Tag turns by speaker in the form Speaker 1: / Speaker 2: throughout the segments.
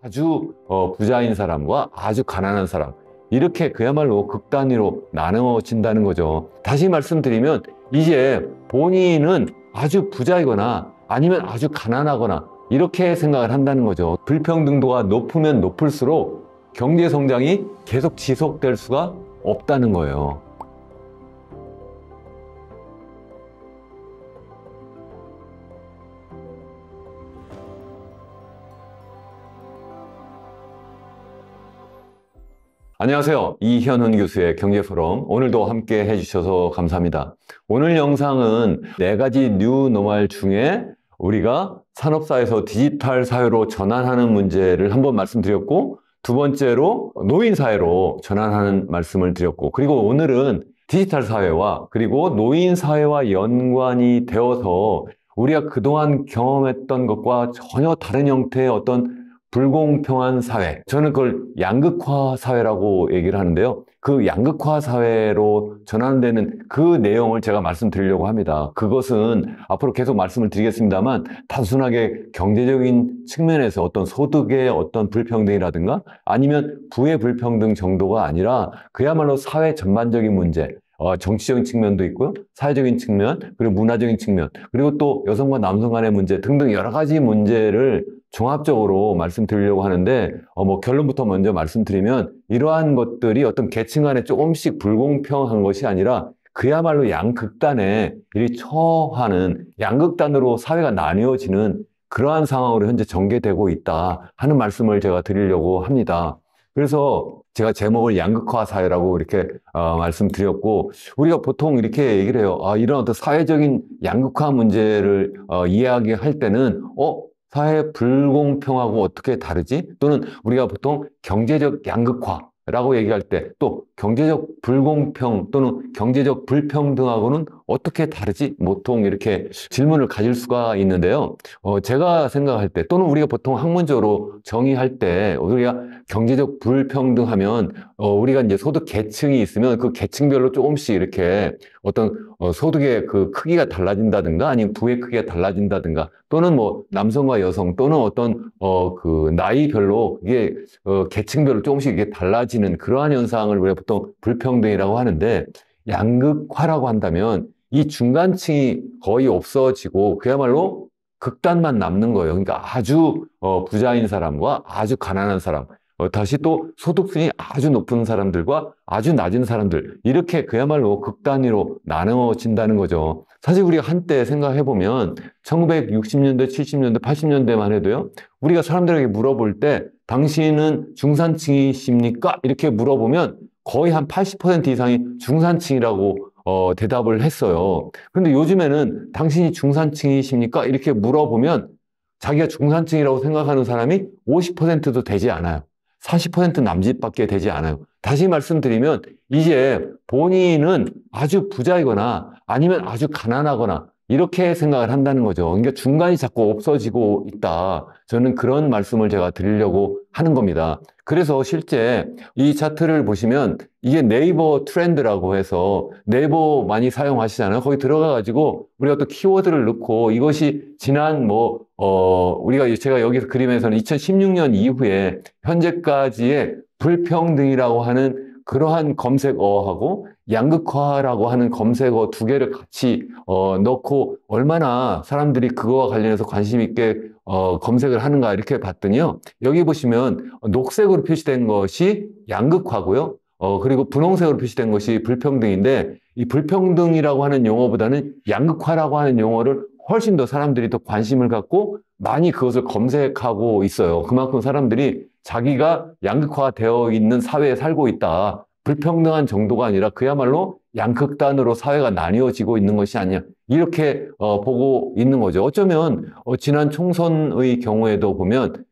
Speaker 1: 아주 부자인 사람과 아주 가난한 사람, 이렇게 그야말로 극단위로 나누어진다는 거죠. 다시 말씀드리면 이제 본인은 아주 부자이거나 아니면 아주 가난하거나 이렇게 생각을 한다는 거죠. 불평등도가 높으면 높을수록 경제 성장이 계속 지속될 수가 없다는 거예요. 안녕하세요. 이현훈 교수의 경제포럼, 오늘도 함께 해주셔서 감사합니다. 오늘 영상은 4가지 뉴 노멀 중에 우리가 산업사회에서 디지털 사회로 전환하는 문제를 한번 말씀드렸고, 두 번째로 노인사회로 전환하는 말씀을 드렸고, 그리고 오늘은 디지털 사회와 그리고 노인사회와 연관이 되어서 우리가 그동안 경험했던 것과 전혀 다른 형태의 어떤 불공평한 사회, 저는 그걸 양극화 사회라고 얘기를 하는데요. 그 양극화 사회로 전환되는 그 내용을 제가 말씀드리려고 합니다. 그것은 앞으로 계속 말씀을 드리겠습니다만, 단순하게 경제적인 측면에서 어떤 소득의 어떤 불평등이라든가 아니면 부의 불평등 정도가 아니라 그야말로 사회 전반적인 문제, 정치적인 측면도 있고요, 사회적인 측면, 그리고 문화적인 측면, 그리고 또 여성과 남성 간의 문제 등등 여러 가지 문제를 종합적으로 말씀드리려고 하는데, 결론부터 먼저 말씀드리면, 이러한 것들이 어떤 계층 간에 조금씩 불공평한 것이 아니라 그야말로 양극단에 처하는, 양극단으로 사회가 나뉘어지는 그러한 상황으로 현재 전개되고 있다 하는 말씀을 제가 드리려고 합니다. 그래서 제가 제목을 양극화 사회라고 이렇게 말씀드렸고, 우리가 보통 이렇게 얘기를 해요. 이런 어떤 사회적인 양극화 문제를 이야기할 때는 사회 불공평하고 어떻게 다르지? 또는 우리가 보통 경제적 양극화라고 얘기할 때 또 경제적 불공평 또는 경제적 불평등하고는 어떻게 다르지? 보통 이렇게 질문을 가질 수가 있는데요. 제가 생각할 때 또는 우리가 보통 학문적으로 정의할 때 우리가 경제적 불평등하면 우리가 이제 소득 계층이 있으면 그 계층별로 조금씩 이렇게 어떤 소득의 그 크기가 달라진다든가 아니면 부의 크기가 달라진다든가 또는 뭐 남성과 여성 또는 어떤 그 나이별로 이게 계층별로 조금씩 이게 달라지는 그러한 현상을 우리가 보통 불평등이라고 하는데, 양극화라고 한다면 이 중간층이 거의 없어지고 그야말로 극단만 남는 거예요. 그러니까 아주 부자인 사람과 아주 가난한 사람, 다시 또 소득순이 아주 높은 사람들과 아주 낮은 사람들, 이렇게 그야말로 극단위로 나누어진다는 거죠. 사실 우리가 한때 생각해보면 1960년대, 70년대, 80년대만 해도요, 우리가 사람들에게 물어볼 때 당신은 중산층이십니까? 이렇게 물어보면 거의 한 80% 이상이 중산층이라고 대답을 했어요. 그런데 요즘에는 당신이 중산층이십니까? 이렇게 물어보면 자기가 중산층이라고 생각하는 사람이 50%도 되지 않아요. 40% 남짓밖에 되지 않아요. 다시 말씀드리면 이제 본인은 아주 부자이거나 아니면 아주 가난하거나 이렇게 생각을 한다는 거죠. 그러니까 중간이 자꾸 없어지고 있다. 저는 그런 말씀을 제가 드리려고 하는 겁니다. 그래서 실제 이 차트를 보시면 이게 네이버 트렌드라고 해서 네이버 많이 사용하시잖아요. 거기 들어가가지고 우리가 또 키워드를 넣고 이것이 지난 우리가 제가 여기서 그림에서는 2016년 이후에 현재까지의 불평등이라고 하는 그러한 검색어하고 양극화라고 하는 검색어 두 개를 같이 넣고 얼마나 사람들이 그거와 관련해서 관심 있게 검색을 하는가 이렇게 봤더니요. 여기 보시면 녹색으로 표시된 것이 양극화고요. 그리고 분홍색으로 표시된 것이 불평등인데, 이 불평등이라고 하는 용어보다는 양극화라고 하는 용어를 훨씬 더 사람들이 더 관심을 갖고 많이 그것을 검색하고 있어요. 그만큼 사람들이 자기가 양극화되어 있는 사회에 살고 있다. 불평등한 정도가 아니라 그야말로 양극단으로 사회가 나뉘어지고 있는 것이 아니냐. 이렇게 보고 있는 거죠. 어쩌면 지난 총선의 경우에도 보면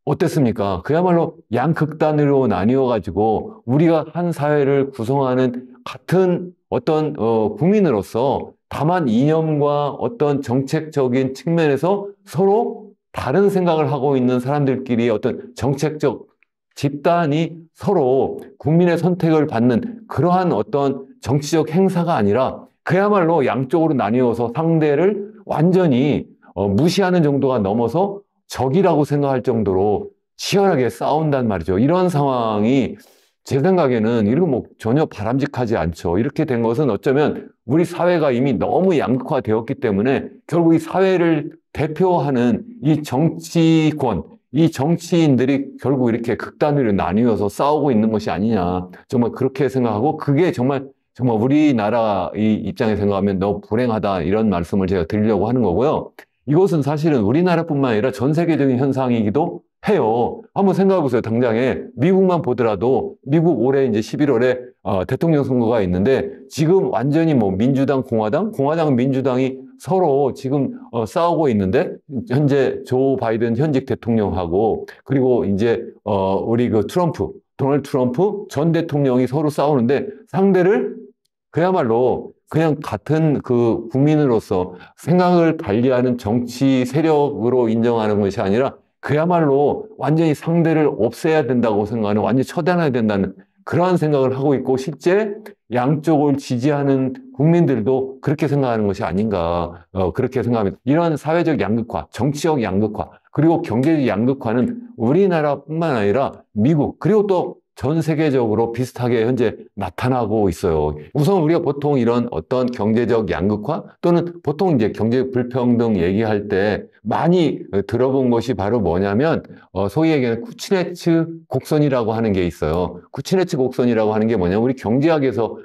Speaker 1: 어땠습니까? 그야말로 양극단으로 나뉘어가지고 우리가 한 사회를 구성하는 같은 어떤 국민으로서 다만 이념과 어떤 정책적인 측면에서 서로 다른 생각을 하고 있는 사람들끼리 어떤 정책적 집단이 서로 국민의 선택을 받는 그러한 어떤 정치적 행사가 아니라 그야말로 양쪽으로 나뉘어서 상대를 완전히 무시하는 정도가 넘어서 적이라고 생각할 정도로 치열하게 싸운단 말이죠. 이런 상황이 제 생각에는 이거 뭐 전혀 바람직하지 않죠. 이렇게 된 것은 어쩌면 우리 사회가 이미 너무 양극화되었기 때문에 결국 이 사회를 대표하는 이 정치권, 이 정치인들이 결국 이렇게 극단으로 나뉘어서 싸우고 있는 것이 아니냐. 정말 그렇게 생각하고 그게 정말 우리나라 이 입장에 생각하면 너무 불행하다 이런 말씀을 제가 드리려고 하는 거고요. 이것은 사실은 우리나라뿐만 아니라 전 세계적인 현상이기도 해요. 한번 생각해 보세요. 당장에 미국만 보더라도 미국 올해 이제 11월에 대통령 선거가 있는데 지금 완전히 뭐 민주당, 공화당, 민주당이 서로 지금 싸우고 있는데 현재 조 바이든 현직 대통령하고 그리고 이제 우리 그 도널드 트럼프 전 대통령이 서로 싸우는데 상대를 그야말로 그냥 같은 그 국민으로서 생각을 달리하는 정치 세력으로 인정하는 것이 아니라 그야말로 완전히 상대를 없애야 된다고 생각하는, 완전히 처단해야 된다는 그러한 생각을 하고 있고 실제 양쪽을 지지하는 국민들도 그렇게 생각하는 것이 아닌가 그렇게 생각합니다. 이러한 사회적 양극화, 정치적 양극화, 그리고 경제적 양극화는 우리나라뿐만 아니라 미국 그리고 또 전 세계적으로 비슷하게 현재 나타나고 있어요. 우선 우리가 보통 이런 어떤 경제적 양극화 또는 보통 이제 경제 불평등 얘기할 때 많이 들어본 것이 바로 뭐냐면 소위 얘기하는 쿠치네츠 곡선이라고 하는 게 있어요. 쿠치네츠 곡선이라고 하는 게 뭐냐면 우리 경제학에서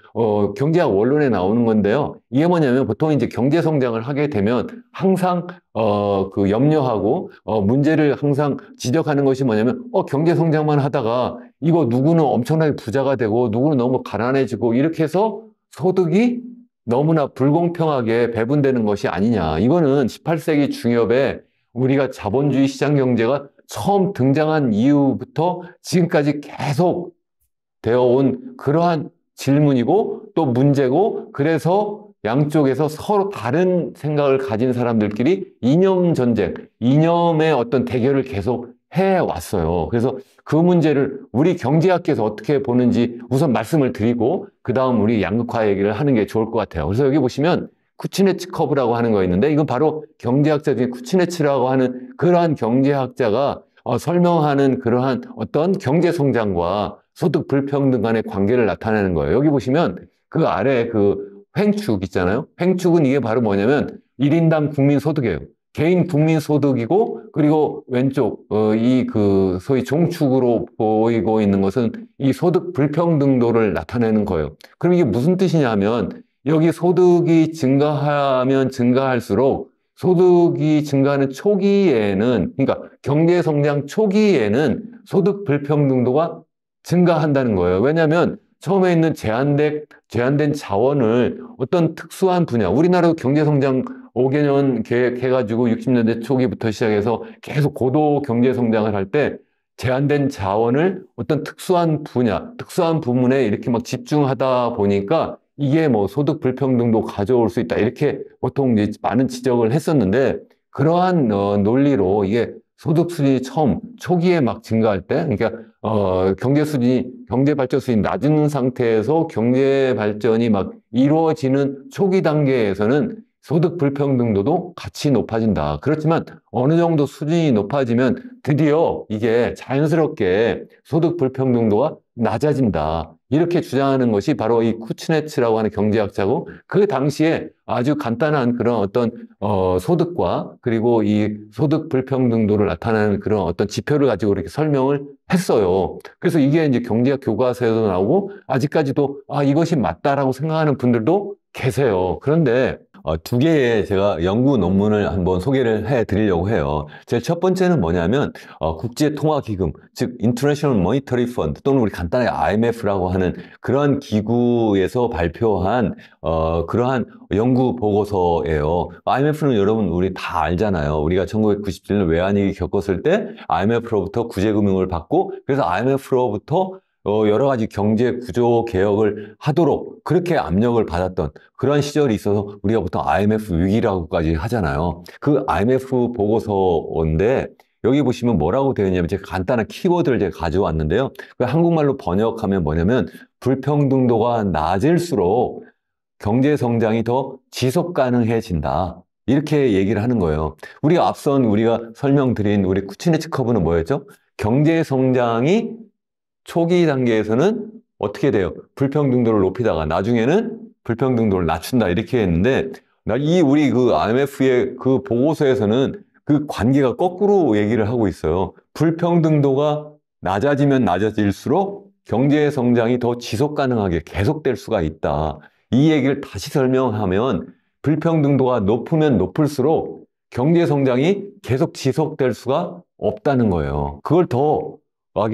Speaker 1: 경제학 원론에 나오는 건데요. 이게 뭐냐면 보통 이제 경제 성장을 하게 되면 항상 그 염려하고 문제를 항상 지적하는 것이 뭐냐면 경제 성장만 하다가 이거 누구는 엄청나게 부자가 되고 누구는 너무 가난해지고 이렇게 해서 소득이 너무나 불공평하게 배분되는 것이 아니냐. 이거는 18세기 중엽에 우리가 자본주의 시장 경제가 처음 등장한 이후부터 지금까지 계속 되어온 그러한 질문이고 또 문제고 그래서 양쪽에서 서로 다른 생각을 가진 사람들끼리 이념 전쟁, 이념의 어떤 대결을 계속 해왔어요. 그래서 그 문제를 우리 경제학계에서 어떻게 보는지 우선 말씀을 드리고 그 다음 우리 양극화 얘기를 하는 게 좋을 것 같아요. 그래서 여기 보시면 쿠치네츠 커브라고 하는 거 있는데 이건 바로 경제학자 중에 쿠치네츠라고 하는 그러한 경제학자가 설명하는 그러한 어떤 경제 성장과 소득 불평등 간의 관계를 나타내는 거예요. 여기 보시면 그 아래 그 횡축 있잖아요. 횡축은 이게 바로 뭐냐면 1인당 국민소득이에요. 개인 국민소득이고 그리고 왼쪽 이 그 소위 종축으로 보이고 있는 것은 이 소득 불평등도를 나타내는 거예요. 그럼 이게 무슨 뜻이냐면 여기 소득이 증가하면 증가할수록 소득이 증가하는 초기에는 그러니까 경제 성장 초기에는 소득 불평등도가 증가한다는 거예요. 왜냐하면 처음에 있는 제한된 자원을 어떤 특수한 분야, 우리나라도 경제성장 5개년 계획해가지고 60년대 초기부터 시작해서 계속 고도 경제성장을 할 때 제한된 자원을 어떤 특수한 분야, 특수한 부문에 이렇게 막 집중하다 보니까 이게 뭐 소득 불평등도 가져올 수 있다. 이렇게 보통 이제 많은 지적을 했었는데 그러한 논리로 이게 소득 수준이 초기에 막 증가할 때, 그러니까 경제 발전 수준이 낮은 상태에서 경제 발전이 막 이루어지는 초기 단계에서는 소득 불평등도도 같이 높아진다. 그렇지만 어느 정도 수준이 높아지면 드디어 이게 자연스럽게 소득 불평등도가 낮아진다. 이렇게 주장하는 것이 바로 이 쿠치네츠라고 하는 경제학자고 그 당시에 아주 간단한 그런 어떤 소득과 그리고 이 소득 불평등도를 나타내는 그런 어떤 지표를 가지고 이렇게 설명을 했어요. 그래서 이게 이제 경제학 교과서에도 나오고 아직까지도 이것이 맞다라고 생각하는 분들도 계세요. 그런데 두 개의 제가 연구 논문을 한번 소개를 해 드리려고 해요. 제일 첫 번째는 뭐냐면 국제통화기금, 즉 International Monetary Fund 또는 우리 간단하게 IMF라고 하는 그러한 기구에서 발표한 그러한 연구 보고서예요. IMF는 여러분 우리 다 알잖아요. 우리가 1997년 외환위기 겪었을 때 IMF로부터 구제금융을 받고 그래서 IMF로부터 여러 가지 경제 구조 개혁을 하도록 그렇게 압력을 받았던 그런 시절이 있어서 우리가 보통 IMF 위기라고까지 하잖아요. 그 IMF 보고서인데 여기 보시면 뭐라고 되어 있냐면 제가 간단한 키워드를 제가 가져왔는데요. 그 한국말로 번역하면 뭐냐면 불평등도가 낮을수록 경제 성장이 더 지속 가능해진다. 이렇게 얘기를 하는 거예요. 우리가 앞선 우리가 설명드린 우리 쿠치네츠 커브는 뭐였죠? 경제 성장이 초기 단계에서는 어떻게 돼요? 불평등도를 높이다가 나중에는 불평등도를 낮춘다 이렇게 했는데 우리 그 IMF의 그 보고서에서는 그 관계가 거꾸로 얘기를 하고 있어요. 불평등도가 낮아지면 낮아질수록 경제 성장이 더 지속 가능하게 계속될 수가 있다. 이 얘기를 다시 설명하면 불평등도가 높으면 높을수록 경제 성장이 계속 지속될 수가 없다는 거예요. 그걸 더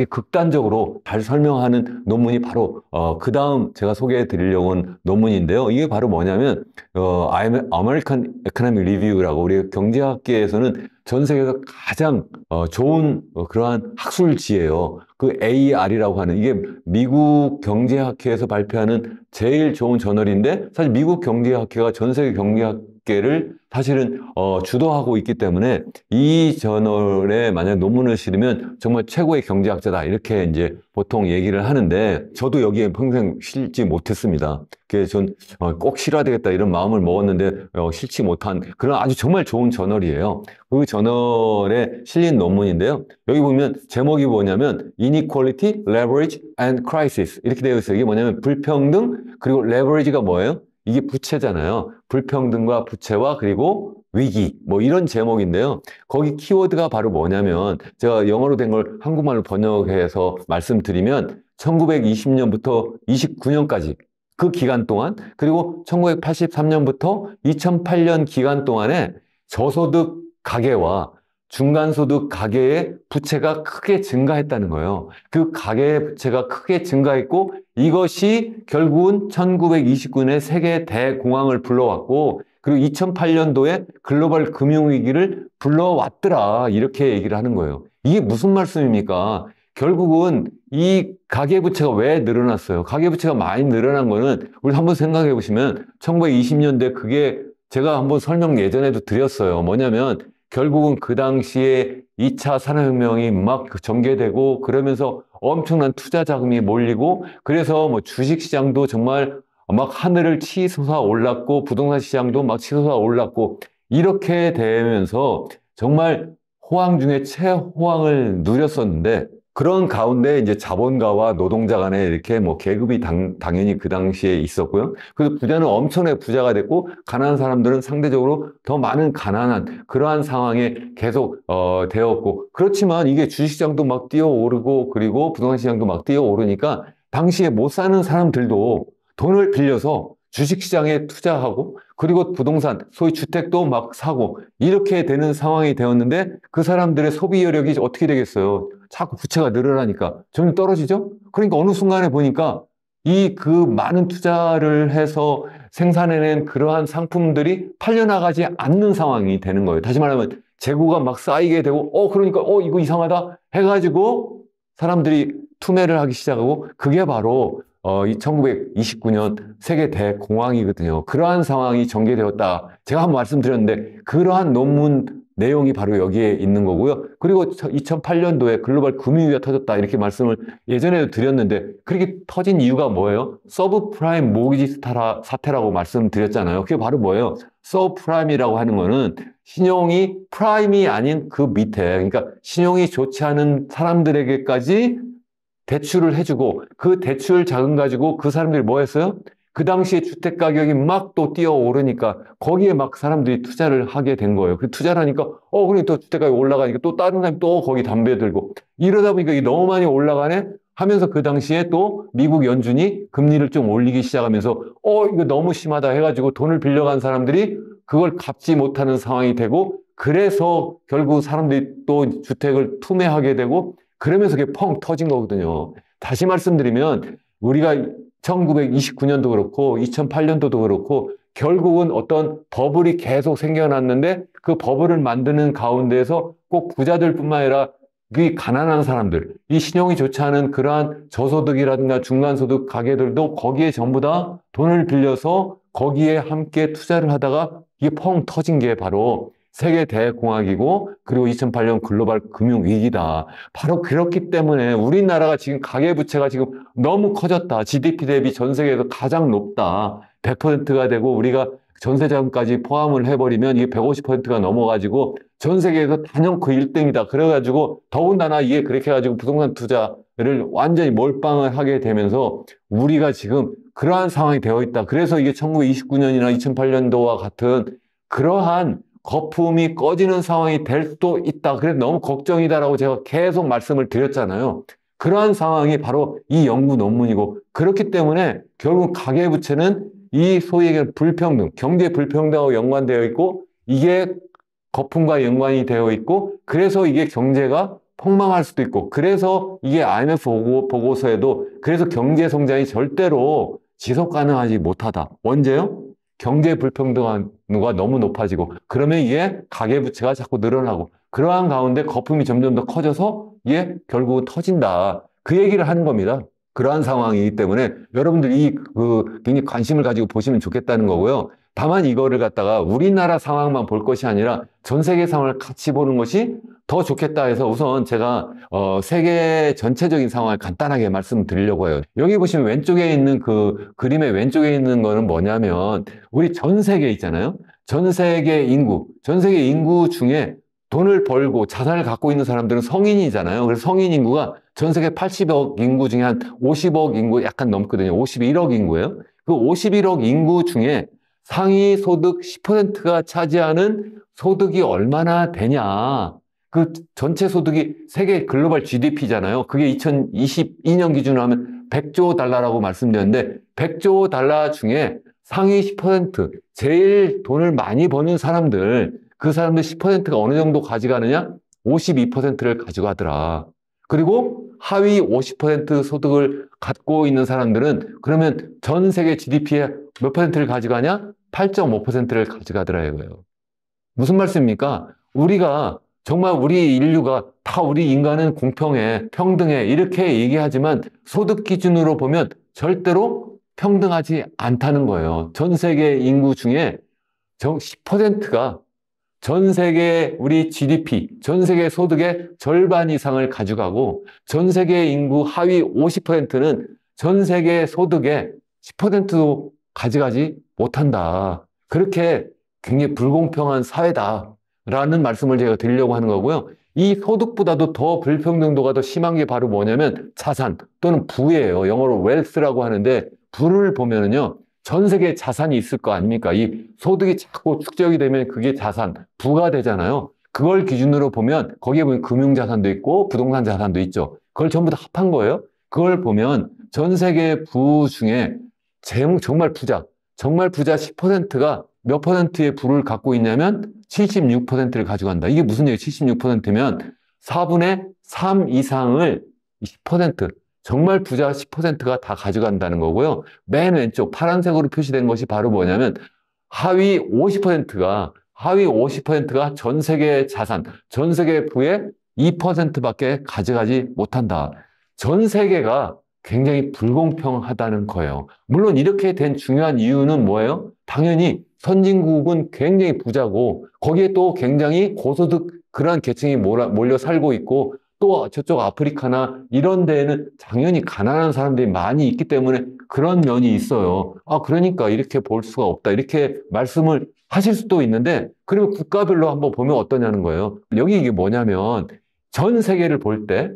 Speaker 1: 극단적으로 잘 설명하는 논문이 바로 그 다음 제가 소개해 드리려고 한 논문인데요. 이게 바로 뭐냐면 American Economic Review라고 우리 경제학계에서는 전 세계에서 가장 좋은 그러한 학술지예요. 그 AR이라고 하는 이게 미국 경제학회에서 발표하는 제일 좋은 저널인데 사실 미국 경제학회가 전 세계 경제학계를 사실은 주도하고 있기 때문에 이 저널에 만약 논문을 실으면 정말 최고의 경제학자다 이렇게 이제 보통 얘기를 하는데 저도 여기에 평생 실지 못했습니다. 그래서 전 꼭 실어야 되겠다 이런 마음을 먹었는데 실지 못한 그런 아주 정말 좋은 저널이에요. 그 저널에 실린 논문인데요. 여기 보면 제목이 뭐냐면 Inequality, Leverage and Crisis 이렇게 되어 있어요. 이게 뭐냐면 불평등 그리고 leverage가 뭐예요? 이게 부채잖아요. 불평등과 부채와 그리고 위기 뭐 이런 제목인데요. 거기 키워드가 바로 뭐냐면 제가 영어로 된 걸 한국말로 번역해서 말씀드리면 1920년부터 29년까지 그 기간 동안 그리고 1983년부터 2008년 기간 동안에 저소득 가계와 중간소득 가계의 부채가 크게 증가했다는 거예요. 그 가계의 부채가 크게 증가했고 이것이 결국은 1929년에 세계 대공황을 불러왔고 그리고 2008년도에 글로벌 금융위기를 불러왔더라 이렇게 얘기를 하는 거예요. 이게 무슨 말씀입니까? 결국은 이 가계부채가 왜 늘어났어요? 가계부채가 많이 늘어난 거는 우리 한번 생각해 보시면 1920년대 그게 제가 한번 설명 예전에도 드렸어요. 뭐냐면 결국은 그 당시에 2차 산업혁명이 막 전개되고 그러면서 엄청난 투자 자금이 몰리고 그래서 뭐 주식시장도 정말 막 하늘을 치솟아 올랐고 부동산 시장도 막 치솟아 올랐고 이렇게 되면서 정말 호황 중에 최호황을 누렸었는데 그런 가운데 이제 자본가와 노동자 간에 이렇게 뭐 계급이 당연히 그 당시에 있었고요. 그래서 부자는 엄청나게 부자가 됐고 가난한 사람들은 상대적으로 더 많은 가난한 그러한 상황에 계속 되었고 그렇지만 이게 주식시장도 막 뛰어오르고 그리고 부동산 시장도 막 뛰어오르니까 당시에 못 사는 사람들도 돈을 빌려서 주식시장에 투자하고 그리고 부동산, 소위 주택도 막 사고 이렇게 되는 상황이 되었는데 그 사람들의 소비 여력이 어떻게 되겠어요? 자꾸 부채가 늘어나니까 점점 떨어지죠? 그러니까 어느 순간에 보니까 이 그 많은 투자를 해서 생산해낸 그러한 상품들이 팔려나가지 않는 상황이 되는 거예요. 다시 말하면 재고가 막 쌓이게 되고 그러니까 이거 이상하다 해가지고 사람들이 투매를 하기 시작하고 그게 바로 1929년 세계 대공황이거든요. 그러한 상황이 전개되었다. 제가 한번 말씀드렸는데 그러한 논문 내용이 바로 여기에 있는 거고요. 그리고 2008년도에 글로벌 금융위기가 터졌다. 이렇게 말씀을 예전에도 드렸는데 그렇게 터진 이유가 뭐예요? 서브프라임 모기지 사태라고 말씀드렸잖아요. 그게 바로 뭐예요? 서브프라임이라고 하는 거는 신용이 프라임이 아닌 그 밑에 그러니까 신용이 좋지 않은 사람들에게까지 대출을 해주고 그 대출 자금 가지고 그 사람들이 뭐 했어요? 그 당시에 주택 가격이 막 또 뛰어오르니까 거기에 막 사람들이 투자를 하게 된 거예요. 그 투자를 하니까 그러니까 또 주택 가격이 올라가니까 또 다른 사람이 또 거기 담배 들고 이러다 보니까 이게 너무 많이 올라가네 하면서 그 당시에 또 미국 연준이 금리를 좀 올리기 시작하면서 이거 너무 심하다 해가지고 돈을 빌려간 사람들이 그걸 갚지 못하는 상황이 되고 그래서 결국 사람들이 또 주택을 투매하게 되고 그러면서 그게 펑 터진 거거든요. 다시 말씀드리면 우리가 1929년도 그렇고 2008년도도 그렇고 결국은 어떤 버블이 계속 생겨났는데 그 버블을 만드는 가운데에서 꼭 부자들뿐만 아니라 이 가난한 사람들, 이 신용이 좋지 않은 그러한 저소득이라든가 중간소득 가게들도 거기에 전부 다 돈을 빌려서 거기에 함께 투자를 하다가 이게 펑 터진 게 바로 세계 대공황이고 그리고 2008년 글로벌 금융위기다. 바로 그렇기 때문에 우리나라가 지금 가계부채가 지금 너무 커졌다. GDP 대비 전 세계에서 가장 높다. 100%가 되고 우리가 전세자금까지 포함을 해버리면 이게 150%가 넘어가지고 전 세계에서 단연 그 1등이다. 그래가지고 더군다나 이게 그렇게 해가지고 부동산 투자를 완전히 몰빵을 하게 되면서 우리가 지금 그러한 상황이 되어 있다. 그래서 이게 1929년이나 2008년도와 같은 그러한 거품이 꺼지는 상황이 될 수도 있다. 그래서 너무 걱정이다라고 제가 계속 말씀을 드렸잖아요. 그러한 상황이 바로 이 연구 논문이고, 그렇기 때문에 결국 가계부채는 이 소위 얘기하는 불평등, 경제 불평등하고 연관되어 있고, 이게 거품과 연관이 되어 있고, 그래서 이게 경제가 폭망할 수도 있고, 그래서 이게 IMF 보고서에도 그래서 경제 성장이 절대로 지속 가능하지 못하다. 언제요? 경제 불평등화가 너무 높아지고, 그러면 이게 가계부채가 자꾸 늘어나고, 그러한 가운데 거품이 점점 더 커져서 이게 결국은 터진다. 그 얘기를 하는 겁니다. 그러한 상황이기 때문에 여러분들이 굉장히 관심을 가지고 보시면 좋겠다는 거고요. 다만 이거를 갖다가 우리나라 상황만 볼 것이 아니라 전 세계 상황을 같이 보는 것이 더 좋겠다 해서 우선 제가 세계 전체적인 상황을 간단하게 말씀드리려고 해요. 여기 보시면 왼쪽에 있는 그 그림의 왼쪽에 있는 거는 뭐냐면 우리 전 세계 있잖아요. 전 세계 인구 중에 돈을 벌고 자산을 갖고 있는 사람들은 성인이잖아요. 그래서 성인 인구가 전 세계 80억 인구 중에 한 50억 인구 약간 넘거든요. 51억 인구예요. 그 51억 인구 중에 상위 소득 10%가 차지하는 소득이 얼마나 되냐. 그 전체 소득이 세계 글로벌 GDP잖아요. 그게 2022년 기준으로 하면 100조 달러라고 말씀드렸는데 100조 달러 중에 상위 10%, 제일 돈을 많이 버는 사람들, 그 사람들 10%가 어느 정도 가져가느냐? 52%를 가져가더라. 그리고 하위 50% 소득을 갖고 있는 사람들은 그러면 전 세계 GDP의 몇 퍼센트를 가져가냐? 8.5%를 가져가더라 이거예요. 무슨 말씀입니까? 우리가 정말 우리 인류가 다 우리 인간은 공평해, 평등해 이렇게 얘기하지만 소득 기준으로 보면 절대로 평등하지 않다는 거예요. 전 세계 인구 중에 10%가 전 세계 우리 GDP, 전 세계 소득의 절반 이상을 가져가고 전 세계 인구 하위 50%는 전 세계 소득의 10%도 가져가지 못한다. 그렇게 굉장히 불공평한 사회다라는 말씀을 제가 드리려고 하는 거고요. 이 소득보다도 더 불평등도가 더 심한 게 바로 뭐냐면 자산 또는 부예요. 영어로 wealth라고 하는데 부를 보면은요. 전 세계에 자산이 있을 거 아닙니까? 이 소득이 자꾸 축적이 되면 그게 자산, 부가 되잖아요. 그걸 기준으로 보면 거기에 보면 금융자산도 있고 부동산 자산도 있죠. 그걸 전부 다 합한 거예요. 그걸 보면 전 세계 부 중에 정말 부자 10%가 몇 퍼센트의 부를 갖고 있냐면 76%를 가져간다. 이게 무슨 얘기예요? 76%면 4분의 3 이상을 10%, 정말 부자 10%가 다 가져간다는 거고요. 맨 왼쪽 파란색으로 표시된 것이 바로 뭐냐면 하위 50%가 전 세계 자산, 전 세계 부의 2%밖에 가져가지 못한다. 전 세계가 굉장히 불공평하다는 거예요. 물론 이렇게 된 중요한 이유는 뭐예요? 당연히 선진국은 굉장히 부자고 거기에 또 굉장히 고소득 그러한 계층이 몰려 살고 있고 또 저쪽 아프리카나 이런 데에는 당연히 가난한 사람들이 많이 있기 때문에 그런 면이 있어요. 그러니까 이렇게 볼 수가 없다. 이렇게 말씀을 하실 수도 있는데 그러면 국가별로 한번 보면 어떠냐는 거예요. 여기 이게 뭐냐면 전 세계를 볼 때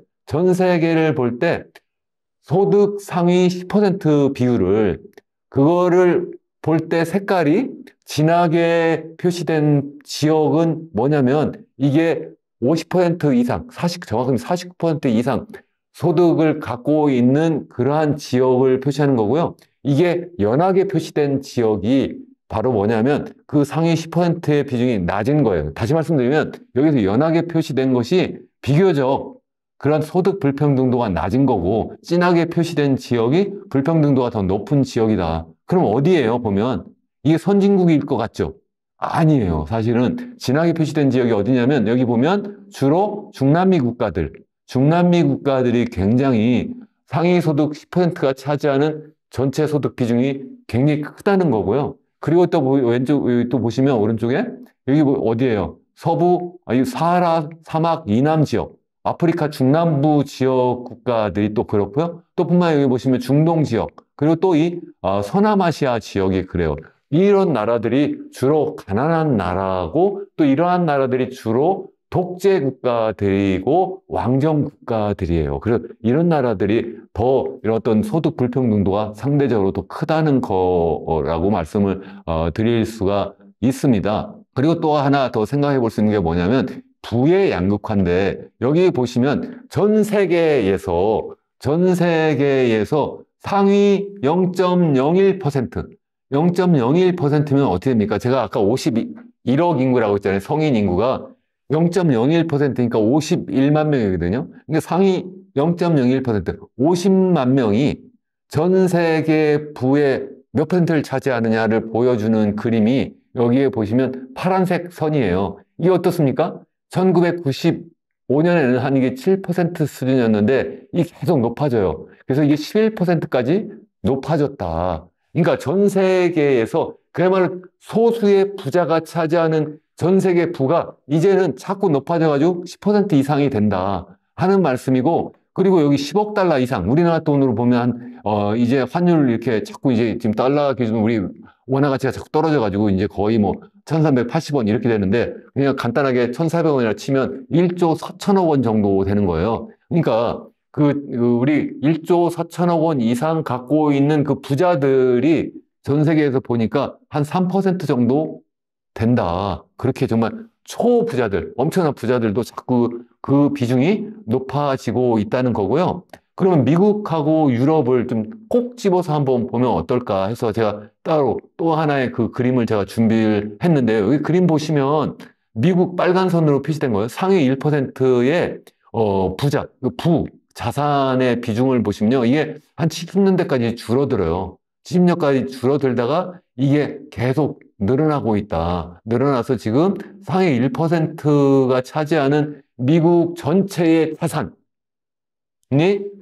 Speaker 1: 소득 상위 10% 비율을 그거를 볼 때 색깔이 진하게 표시된 지역은 뭐냐면 이게 50% 이상, 정확하게 49% 이상 소득을 갖고 있는 그러한 지역을 표시하는 거고요. 이게 연하게 표시된 지역이 바로 뭐냐면 그 상위 10%의 비중이 낮은 거예요. 다시 말씀드리면 여기서 연하게 표시된 것이 비교적 그런 소득 불평등도가 낮은 거고 진하게 표시된 지역이 불평등도가 더 높은 지역이다. 그럼 어디예요? 보면 이게 선진국일 것 같죠? 아니에요. 사실은 진하게 표시된 지역이 어디냐면 여기 보면 주로 중남미 국가들이 굉장히 상위 소득 10%가 차지하는 전체 소득 비중이 굉장히 크다는 거고요. 그리고 또 왼쪽 또 보시면 오른쪽에 여기 어디예요? 사하라 사막 이남 지역, 아프리카 중남부 지역 국가들이 또 그렇고요. 또 뿐만 아니라 여기 보시면 중동 지역, 그리고 또 이 서남아시아 지역이 그래요. 이런 나라들이 주로 가난한 나라고 또 이러한 나라들이 주로 독재 국가들이고 왕정 국가들이에요. 그래서 이런 나라들이 더 이런 어떤 소득 불평등도가 상대적으로 더 크다는 거라고 말씀을 드릴 수가 있습니다. 그리고 또 하나 더 생각해 볼 수 있는 게 뭐냐면 부의 양극화인데 여기 보시면 전 세계에서 상위 0.01%, 0.01%면 어떻게 됩니까? 제가 아까 51억 인구라고 했잖아요. 성인 인구가 0.01%니까 51만 명이거든요. 그러니까 상위 0.01%, 50만 명이 전 세계 부의 몇 퍼센트를 차지하느냐를 보여주는 그림이 여기에 보시면 파란색 선이에요. 이게 어떻습니까? 1995년에는 한 이게 7% 수준이었는데 이게 계속 높아져요. 그래서 이게 11%까지 높아졌다. 그러니까 전 세계에서 그야말로 소수의 부자가 차지하는 전 세계 부가 이제는 자꾸 높아져가지고 10% 이상이 된다 하는 말씀이고, 그리고 여기 10억 달러 이상, 우리나라 돈으로 보면 이제 환율 이렇게 자꾸 이제 지금 달러 기준 우리 원화 가치가 자꾸 떨어져가지고 이제 거의 뭐 1380원 이렇게 되는데 그냥 간단하게 1400원이라 치면 1조 4천억 원 정도 되는 거예요. 그러니까 우리 1조 4천억 원 이상 갖고 있는 그 부자들이 전 세계에서 보니까 한 3% 정도 된다. 그렇게 정말 초부자들, 엄청난 부자들도 자꾸 그 비중이 높아지고 있다는 거고요. 그러면 미국하고 유럽을 좀 꼭 집어서 한번 보면 어떨까 해서 제가 따로 또 하나의 그 그림을 제가 준비를 했는데요. 여기 그림 보시면 미국 빨간 선으로 표시된 거예요. 상위 1%의 부자, 자산의 비중을 보시면요. 이게 한 70년대까지 줄어들어요. 70년까지 줄어들다가 이게 계속 늘어나고 있다. 늘어나서 지금 상위 1%가 차지하는 미국 전체의 자산이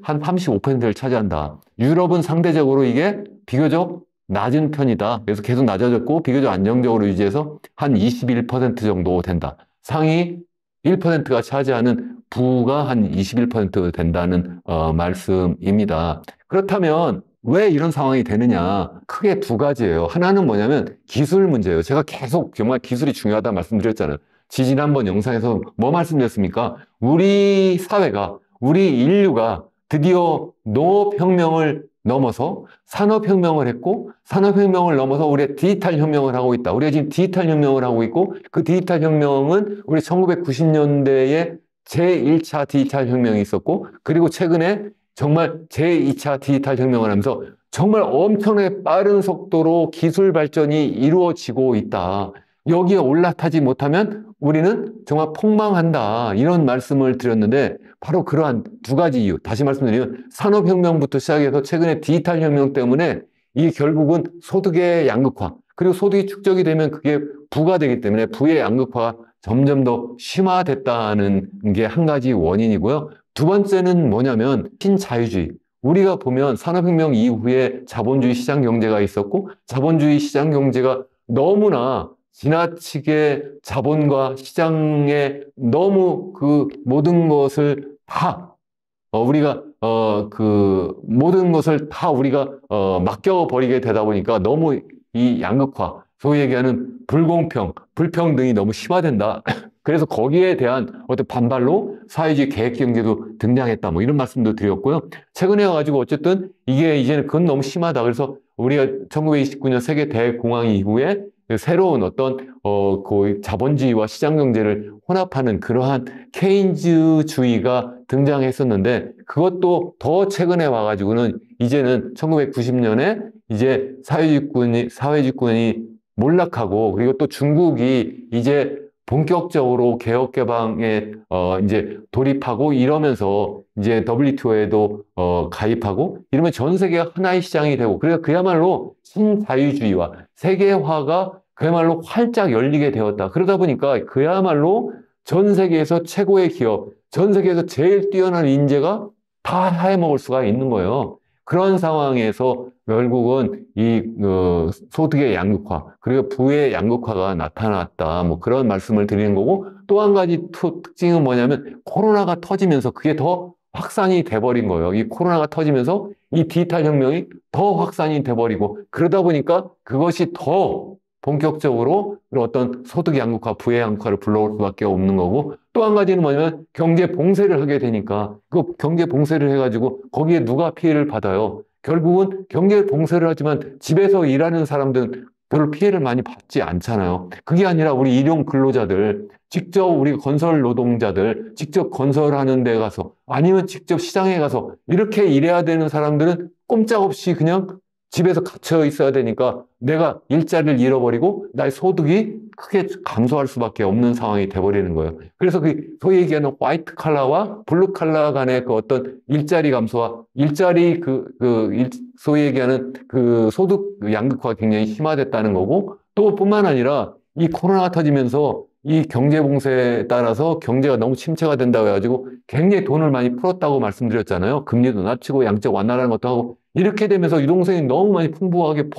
Speaker 1: 한 35%를 차지한다. 유럽은 상대적으로 이게 비교적 낮은 편이다. 그래서 계속 낮아졌고 비교적 안정적으로 유지해서 한 21% 정도 된다. 상위 1%가 차지하는 부가 한 21% 된다는 말씀입니다. 그렇다면 왜 이런 상황이 되느냐? 크게 두 가지예요. 하나는 뭐냐면 기술 문제예요. 제가 계속 정말 기술이 중요하다 말씀드렸잖아요. 지난번 영상에서 뭐 말씀드렸습니까? 우리 사회가, 우리 인류가 드디어 농업혁명을 넘어서 산업혁명을 했고 산업혁명을 넘어서 우리가 디지털 혁명을 하고 있다. 우리가 지금 디지털 혁명을 하고 있고 그 디지털 혁명은 우리 1990년대에 제1차 디지털 혁명이 있었고 그리고 최근에 정말 제2차 디지털 혁명을 하면서 정말 엄청나게 빠른 속도로 기술 발전이 이루어지고 있다. 여기에 올라타지 못하면 우리는 정말 폭망한다. 이런 말씀을 드렸는데 바로 그러한 두 가지 이유. 다시 말씀드리면 산업혁명부터 시작해서 최근에 디지털 혁명 때문에 이게 결국은 소득의 양극화 그리고 소득이 축적이 되면 그게 부가 되기 때문에 부의 양극화가 점점 더 심화됐다는 게 한 가지 원인이고요. 두 번째는 뭐냐면 신자유주의. 우리가 보면 산업혁명 이후에 자본주의 시장 경제가 있었고 자본주의 시장 경제가 너무나 지나치게 자본과 시장에 너무 그 모든 것을 다 우리가 모든 것을 다 우리가 맡겨버리게 되다 보니까 너무 이 양극화, 소위 얘기하는 불공평, 불평등이 너무 심화된다. 그래서 거기에 대한 어떤 반발로 사회주의 계획경제도 등장했다. 뭐 이런 말씀도 드렸고요. 최근에 와가지고 어쨌든 이게 이제는 그건 너무 심하다. 그래서 우리가 1929년 세계 대공황 이후에 새로운 어떤 그 자본주의와 시장 경제를 혼합하는 그러한 케인즈주의가 등장했었는데 그것도 더 최근에 와가지고는 이제는 1990년에 이제 사회주의권이 몰락하고 그리고 또 중국이 이제 본격적으로 개혁 개방에 이제 돌입하고 이러면서 이제 WTO에도 가입하고 이러면 전 세계가 하나의 시장이 되고 그래서 그야말로 신자유주의와 세계화가 그야말로 활짝 열리게 되었다. 그러다 보니까 그야말로 전 세계에서 최고의 기업, 전 세계에서 제일 뛰어난 인재가 다 해먹을 수가 있는 거예요. 그런 상황에서 결국은 이 소득의 양극화 그리고 부의 양극화가 나타났다. 뭐 그런 말씀을 드리는 거고 또 한 가지 특징은 뭐냐면 코로나가 터지면서 그게 더 확산이 돼버린 거예요. 이 코로나가 터지면서 이 디지털 혁명이 더 확산이 돼버리고 그러다 보니까 그것이 더 본격적으로 어떤 소득 양극화, 부의 양극화를 불러올 수밖에 없는 거고 또 한 가지는 뭐냐면 경제 봉쇄를 하게 되니까 그 경제 봉쇄를 해가지고 거기에 누가 피해를 받아요? 결국은 경제 봉쇄를 하지만 집에서 일하는 사람들은 별로 피해를 많이 받지 않잖아요. 그게 아니라 우리 일용 근로자들, 직접 우리 건설 노동자들, 직접 건설하는 데 가서 아니면 직접 시장에 가서 이렇게 일해야 되는 사람들은 꼼짝없이 그냥 집에서 갇혀 있어야 되니까 내가 일자리를 잃어버리고 나의 소득이 크게 감소할 수밖에 없는 상황이 돼버리는 거예요. 그래서 그 소위 얘기하는 화이트 칼라와 블루 칼라 간의 그 어떤 일자리 감소와 일자리 소위 얘기하는 그 소득 양극화가 굉장히 심화됐다는 거고 또 뿐만 아니라 이 코로나가 터지면서 이 경제 봉쇄에 따라서 경제가 너무 침체가 된다고 해가지고 굉장히 돈을 많이 풀었다고 말씀드렸잖아요. 금리도 낮추고 양적 완화라는 것도 하고 이렇게 되면서 유동성이 너무 많이 풍부하게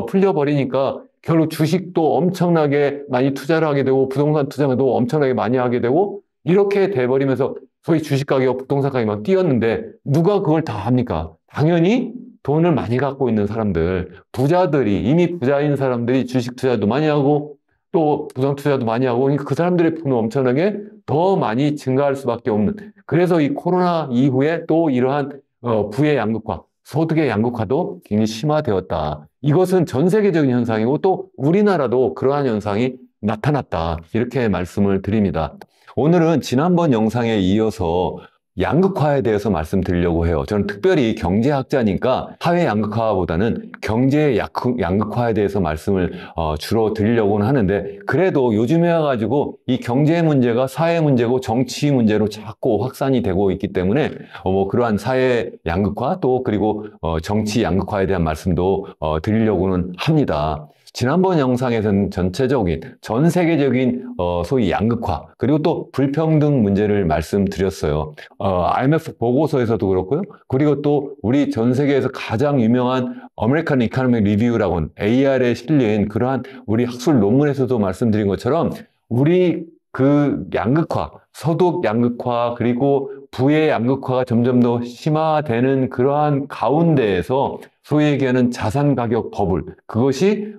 Speaker 1: 풀려버리니까 결국 주식도 엄청나게 많이 투자를 하게 되고 부동산 투자도 엄청나게 많이 하게 되고 이렇게 돼버리면서 소위 주식 가격, 부동산 가격이 막 뛰었는데 누가 그걸 다 합니까? 당연히 돈을 많이 갖고 있는 사람들, 부자들이 이미 부자인 사람들이 주식 투자도 많이 하고 또 부동 투자도 많이 하고 그러니까 그 사람들의 돈은 엄청나게 더 많이 증가할 수밖에 없는 그래서 이 코로나 이후에 또 이러한 부의 양극화, 소득의 양극화도 굉장히 심화되었다. 이것은 전 세계적인 현상이고 또 우리나라도 그러한 현상이 나타났다. 이렇게 말씀을 드립니다. 오늘은 지난번 영상에 이어서 양극화에 대해서 말씀드리려고 해요. 저는 특별히 경제학자니까 사회 양극화보다는 경제 양극화에 대해서 말씀을 주로 드리려고는 하는데 그래도 요즘에 와가지고 이 경제 문제가 사회 문제고 정치 문제로 자꾸 확산이 되고 있기 때문에 뭐 그러한 사회 양극화 또 그리고 정치 양극화에 대한 말씀도 드리려고는 합니다. 지난번 영상에서는 전체적인 전 세계적인 소위 양극화 그리고 또 불평등 문제를 말씀드렸어요. IMF 보고서에서도 그렇고요. 그리고 또 우리 전 세계에서 가장 유명한 American Economic Review라고 AR에 실린 그러한 우리 학술 논문에서도 말씀드린 것처럼 우리 그 양극화, 소득 양극화 그리고 부의 양극화가 점점 더 심화되는 그러한 가운데에서 소위 얘기하는 자산 가격 버블 그것이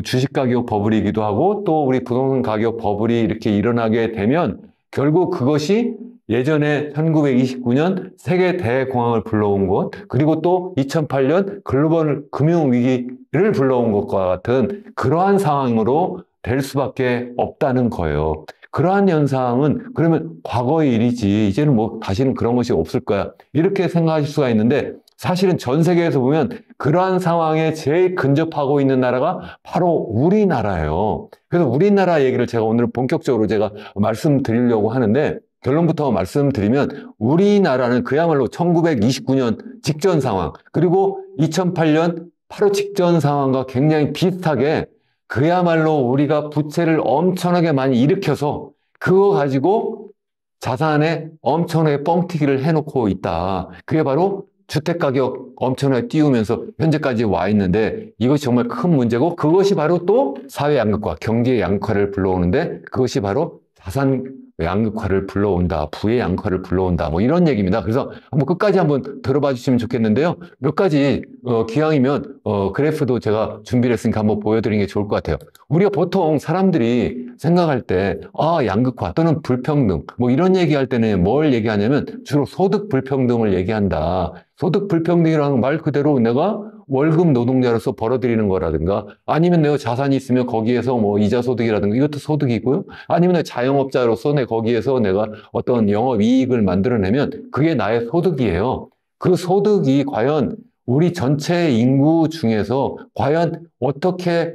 Speaker 1: 주식 가격 버블이기도 하고 또 우리 부동산 가격 버블이 이렇게 일어나게 되면 결국 그것이 예전에 1929년 세계 대공황을 불러온 것 그리고 또 2008년 글로벌 금융위기를 불러온 것과 같은 그러한 상황으로 될 수밖에 없다는 거예요. 그러한 현상은 그러면 과거의 일이지 이제는 뭐 다시는 그런 것이 없을 거야 이렇게 생각하실 수가 있는데 사실은 전 세계에서 보면 그러한 상황에 제일 근접하고 있는 나라가 바로 우리나라예요. 그래서 우리나라 얘기를 제가 오늘 본격적으로 제가 말씀드리려고 하는데 결론부터 말씀드리면 우리나라는 그야말로 1929년 직전 상황 그리고 2008년 바로 직전 상황과 굉장히 비슷하게 그야말로 우리가 부채를 엄청나게 많이 일으켜서 그거 가지고 자산에 엄청나게 뻥튀기를 해놓고 있다. 그게 바로 주택가격 엄청나게 띄우면서 현재까지 와 있는데 이것이 정말 큰 문제고 그것이 바로 또 사회 양극화, 경제 양극화를 불러오는데 그것이 바로 자산 양극화를 불러온다, 부의 양극화를 불러온다, 뭐 이런 얘기입니다. 그래서 한번 끝까지 한번 들어봐 주시면 좋겠는데요. 몇 가지 기왕이면 그래프도 제가 준비를 했으니까 한번 보여드리는 게 좋을 것 같아요. 우리가 보통 사람들이 생각할 때 양극화 또는 불평등 뭐 이런 얘기할 때는 뭘 얘기하냐면 주로 소득 불평등을 얘기한다. 소득 불평등이라는 말 그대로 내가 월급 노동자로서 벌어들이는 거라든가 아니면 내가 자산이 있으면 거기에서 뭐 이자 소득이라든가 이것도 소득이고요. 아니면 내가 자영업자로서 거기에서 내가 어떤 영업 이익을 만들어내면 그게 나의 소득이에요. 그 소득이 과연 우리 전체 인구 중에서 과연 어떻게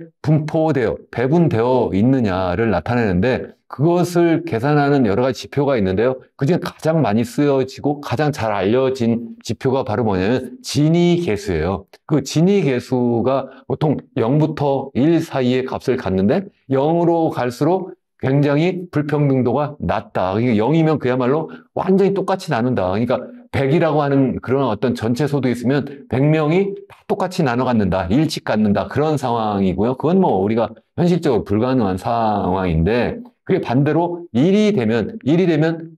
Speaker 1: 배분되어 있느냐를 나타내는데 그것을 계산하는 여러 가지 지표가 있는데요. 그중에 가장 많이 쓰여지고 가장 잘 알려진 지표가 바로 뭐냐면 지니 계수예요. 그 지니 계수가 보통 0부터 1 사이의 값을 갖는데 0으로 갈수록 굉장히 불평등도가 낮다. 그러니까 0이면 그야말로 완전히 똑같이 나눈다. 그러니까 100이라고 하는 그런 어떤 전체 소득이 있으면 100명이 다 똑같이 나눠 갖는다. 일찍 갖는다. 그런 상황이고요. 그건 뭐 우리가 현실적으로 불가능한 상황인데 그게 반대로 일이 되면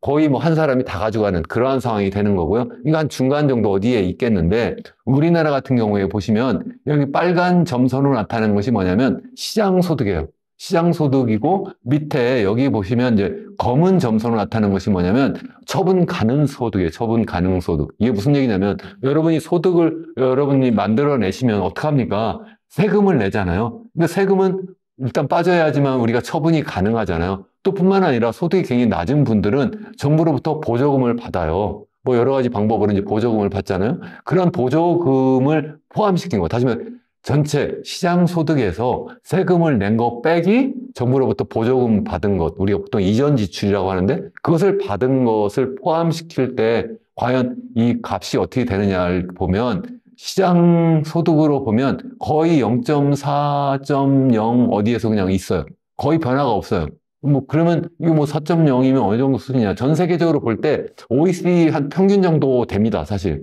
Speaker 1: 거의 뭐 한 사람이 다 가져가는 그러한 상황이 되는 거고요. 이거 한 중간 정도 어디에 있겠는데, 우리나라 같은 경우에 보시면 여기 빨간 점선으로 나타나는 것이 뭐냐면 시장소득이에요. 시장소득이고, 밑에 여기 보시면 이제 검은 점선으로 나타나는 것이 뭐냐면 처분 가능 소득이에요. 처분 가능 소득. 이게 무슨 얘기냐면, 여러분이 소득을 여러분이 만들어내시면 어떡합니까? 세금을 내잖아요. 근데 세금은 일단 빠져야지만 우리가 처분이 가능하잖아요. 또 뿐만 아니라 소득이 굉장히 낮은 분들은 정부로부터 보조금을 받아요. 뭐 여러 가지 방법으로 이제 보조금을 받잖아요. 그런 보조금을 포함시킨 거. 다시 말해, 전체 시장 소득에서 세금을 낸 거 빼기 정부로부터 보조금 받은 것, 우리가 보통 이전 지출이라고 하는데, 그것을 받은 것을 포함시킬 때 과연 이 값이 어떻게 되느냐를 보면, 시장 소득으로 보면 거의 0.4.0 어디에서 그냥 있어요. 거의 변화가 없어요. 뭐 그러면 이거 뭐 4.0이면 어느 정도 수준이냐? 전 세계적으로 볼 때 OECD 한 평균 정도 됩니다, 사실.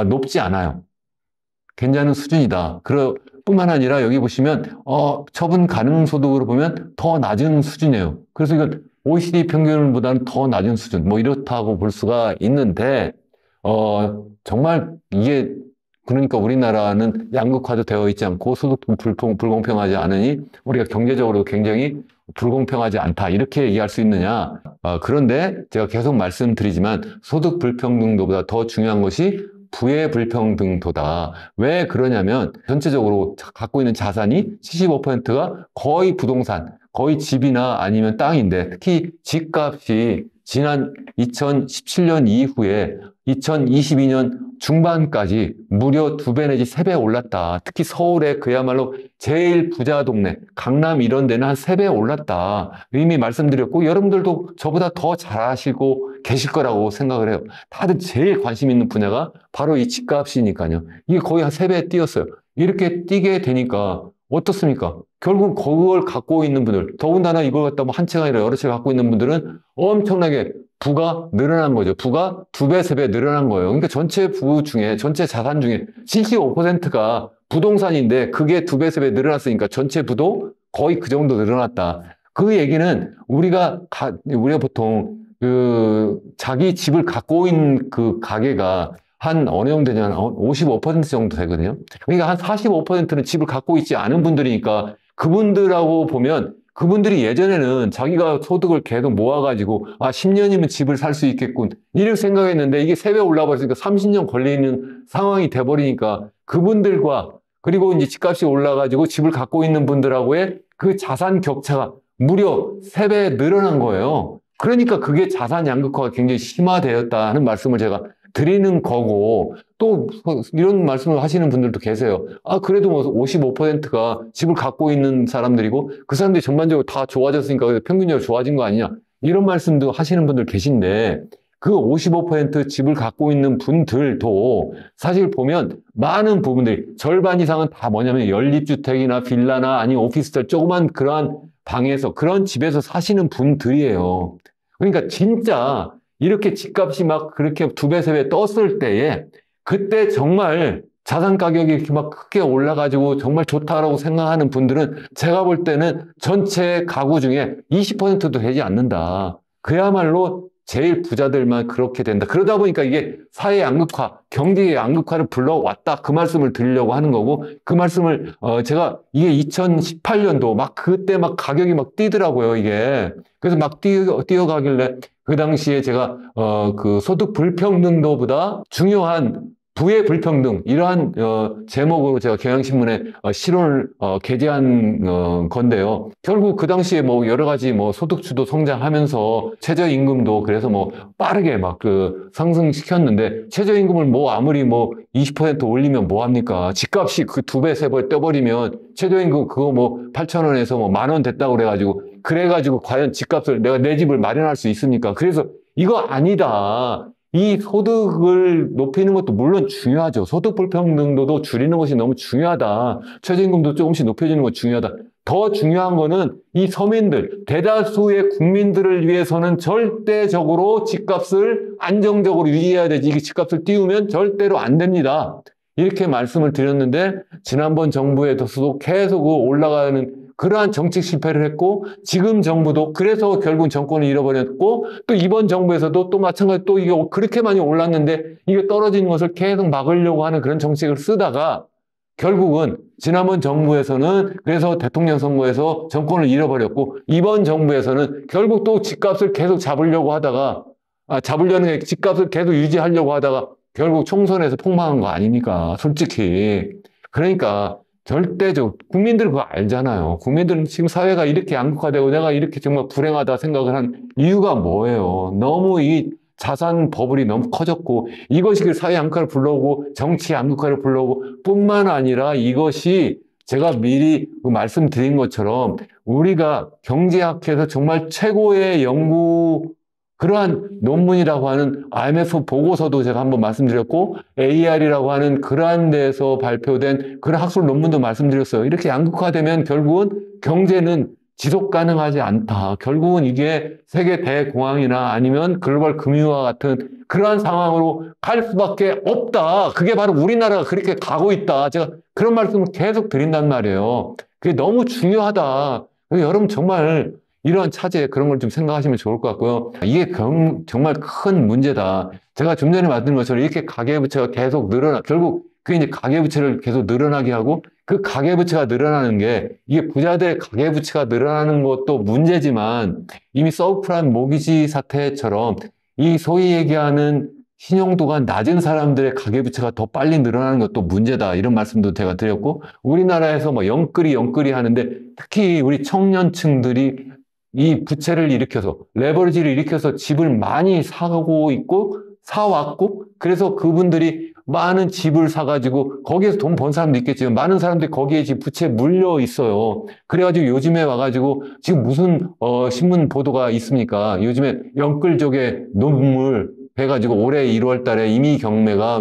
Speaker 1: 높지 않아요. 괜찮은 수준이다. 뿐만 아니라 여기 보시면 처분 가능 소득으로 보면 더 낮은 수준이에요. 그래서 이건 OECD 평균보다는 더 낮은 수준, 뭐 이렇다고 볼 수가 있는데, 정말 이게, 그러니까 우리나라는 양극화도 되어 있지 않고 소득도 불공평하지 않으니 우리가 경제적으로 굉장히 불공평하지 않다, 이렇게 얘기할 수 있느냐? 그런데 제가 계속 말씀드리지만 소득 불평등도보다 더 중요한 것이 부의 불평등도다. 왜 그러냐면 전체적으로 갖고 있는 자산이 75%가 거의 부동산, 거의 집이나 아니면 땅인데, 특히 집값이 지난 2017년 이후에 2022년 중반까지 무려 2배 내지 3배 올랐다. 특히 서울에 그야말로 제일 부자 동네, 강남 이런 데는 한 3배 올랐다. 이미 말씀드렸고, 여러분들도 저보다 더 잘 아시고 계실 거라고 생각을 해요. 다들 제일 관심 있는 분야가 바로 이 집값이니까요. 이게 거의 한 3배 뛰었어요. 이렇게 뛰게 되니까 어떻습니까? 결국 그걸 갖고 있는 분들, 더군다나 이걸 갖다 뭐 한 채가 아니라 여러 채 갖고 있는 분들은 엄청나게 부가 늘어난 거죠. 부가 2배, 3배 늘어난 거예요. 그러니까 전체 부 중에, 전체 자산 중에 75%가 부동산인데 그게 2배, 3배 늘어났으니까 전체 부도 거의 그 정도 늘어났다. 그 얘기는 우리가 보통 자기 집을 갖고 있는 그 가게가 한 어느 정도 되냐면 55% 정도 되거든요. 그러니까 한 45%는 집을 갖고 있지 않은 분들이니까, 그분들하고 보면 그분들이 예전에는 자기가 소득을 계속 모아가지고 10년이면 집을 살 수 있겠군 이렇게 생각했는데, 이게 3배 올라버리니까 30년 걸리는 상황이 돼버리니까 그분들과, 그리고 이제 집값이 올라가지고 집을 갖고 있는 분들하고의 그 자산 격차가 무려 3배 늘어난 거예요. 그러니까 그게 자산 양극화가 굉장히 심화되었다는 말씀을 제가 드리는 거고, 또 이런 말씀을 하시는 분들도 계세요. 그래도 뭐 55%가 집을 갖고 있는 사람들이고 그 사람들이 전반적으로 다 좋아졌으니까 평균적으로 좋아진 거 아니냐, 이런 말씀도 하시는 분들 계신데, 그 55% 집을 갖고 있는 분들도 사실 보면 많은 부분들이 절반 이상은 다 뭐냐면 연립주택이나 빌라나 아니면 오피스텔 조그만 그러한 방에서, 그런 집에서 사시는 분들이에요. 그러니까 진짜 이렇게 집값이 막 그렇게 2배, 3배 떴을 때에, 그때 정말 자산 가격이 이렇게 막 크게 올라가지고 정말 좋다라고 생각하는 분들은 제가 볼 때는 전체 가구 중에 20%도 되지 않는다. 그야말로 제일 부자들만 그렇게 된다. 그러다 보니까 이게 사회 양극화, 경제의 양극화를 불러왔다. 그 말씀을 드리려고 하는 거고, 그 말씀을 제가 이게 2018년도 막 그때 막 가격이 막 뛰더라고요, 이게. 그래서 막 뛰어가길래 그 당시에 제가 그 소득 불평등도보다 중요한 부의 불평등, 이러한 제목으로 제가 경향신문에 실론을 게재한 건데요. 결국 그 당시에 뭐 여러 가지 뭐 소득주도 성장하면서 최저임금도 그래서 뭐 빠르게 막 상승시켰는데, 최저임금을 뭐 아무리 뭐 20% 올리면 뭐 합니까? 집값이 그 2배, 3배 떠버리면 최저임금 그거 뭐 8,000원에서 뭐 10,000원 됐다고 그래가지고 과연 집값을 내가 내 집을 마련할 수 있습니까? 그래서 이거 아니다. 이 소득을 높이는 것도 물론 중요하죠. 소득 불평등도도 줄이는 것이 너무 중요하다. 최저임금도 조금씩 높여주는 것이 중요하다. 더 중요한 거는 이 서민들, 대다수의 국민들을 위해서는 절대적으로 집값을 안정적으로 유지해야 되지, 이게 집값을 띄우면 절대로 안 됩니다. 이렇게 말씀을 드렸는데, 지난번 정부에서도 계속 올라가는 그러한 정책 실패를 했고 지금 정부도 그래서 결국 정권을 잃어버렸고 또 이번 정부에서도 또 마찬가지로 또 이게 그렇게 많이 올랐는데 이게 떨어지는 것을 계속 막으려고 하는 그런 정책을 쓰다가 결국은 지난번 정부에서는 그래서 대통령 선거에서 정권을 잃어버렸고 이번 정부에서는 결국 또 집값을 계속 잡으려고 하다가 잡으려는 게 집값을 계속 유지하려고 하다가 결국 총선에서 폭망한 거 아닙니까? 솔직히. 그러니까 절대적으로 국민들은 그거 알잖아요. 국민들은 지금 사회가 이렇게 양극화되고 내가 이렇게 정말 불행하다 생각을 한 이유가 뭐예요? 너무 이 자산 버블이 너무 커졌고 이것이 그 사회 양극화를 불러오고 정치 양극화를 불러오고 뿐만 아니라 이것이 제가 미리 말씀드린 것처럼 우리가 경제학에서 정말 최고의 연구 그러한 논문이라고 하는 IMF 보고서도 제가 한번 말씀드렸고 AR이라고 하는 그러한 데서 발표된 그런 학술 논문도 말씀드렸어요. 이렇게 양극화되면 결국은 경제는 지속 가능하지 않다. 결국은 이게 세계 대공황이나 아니면 글로벌 금융화 같은 그러한 상황으로 갈 수밖에 없다. 그게 바로 우리나라가 그렇게 가고 있다. 제가 그런 말씀을 계속 드린단 말이에요. 그게 너무 중요하다. 여러분 정말 이런 차제 그런 걸 좀 생각하시면 좋을 것 같고요. 이게 정말 큰 문제다. 제가 좀 전에 말씀드린 것처럼 이렇게 가계부채가 계속 결국 그게 이제 가계부채를 계속 늘어나게 하고 그 가계부채가 늘어나는 게 이게 부자들의 가계부채가 늘어나는 것도 문제지만 이미 서브프라임 모기지 사태처럼 이 소위 얘기하는 신용도가 낮은 사람들의 가계부채가 더 빨리 늘어나는 것도 문제다. 이런 말씀도 제가 드렸고 우리나라에서 뭐 영끌이 하는데 특히 우리 청년층들이 이 부채를 일으켜서 레버리지를 일으켜서 집을 많이 사고 있고 사왔고 그래서 그분들이 많은 집을 사가지고 거기에서 돈 번 사람도 있겠지만 많은 사람들이 거기에 지금 부채에 물려 있어요. 그래가지고 요즘에 와가지고 지금 무슨 신문 보도가 있습니까? 요즘에 영끌족의 눈물 해가지고 올해 1월 달에 이미 경매가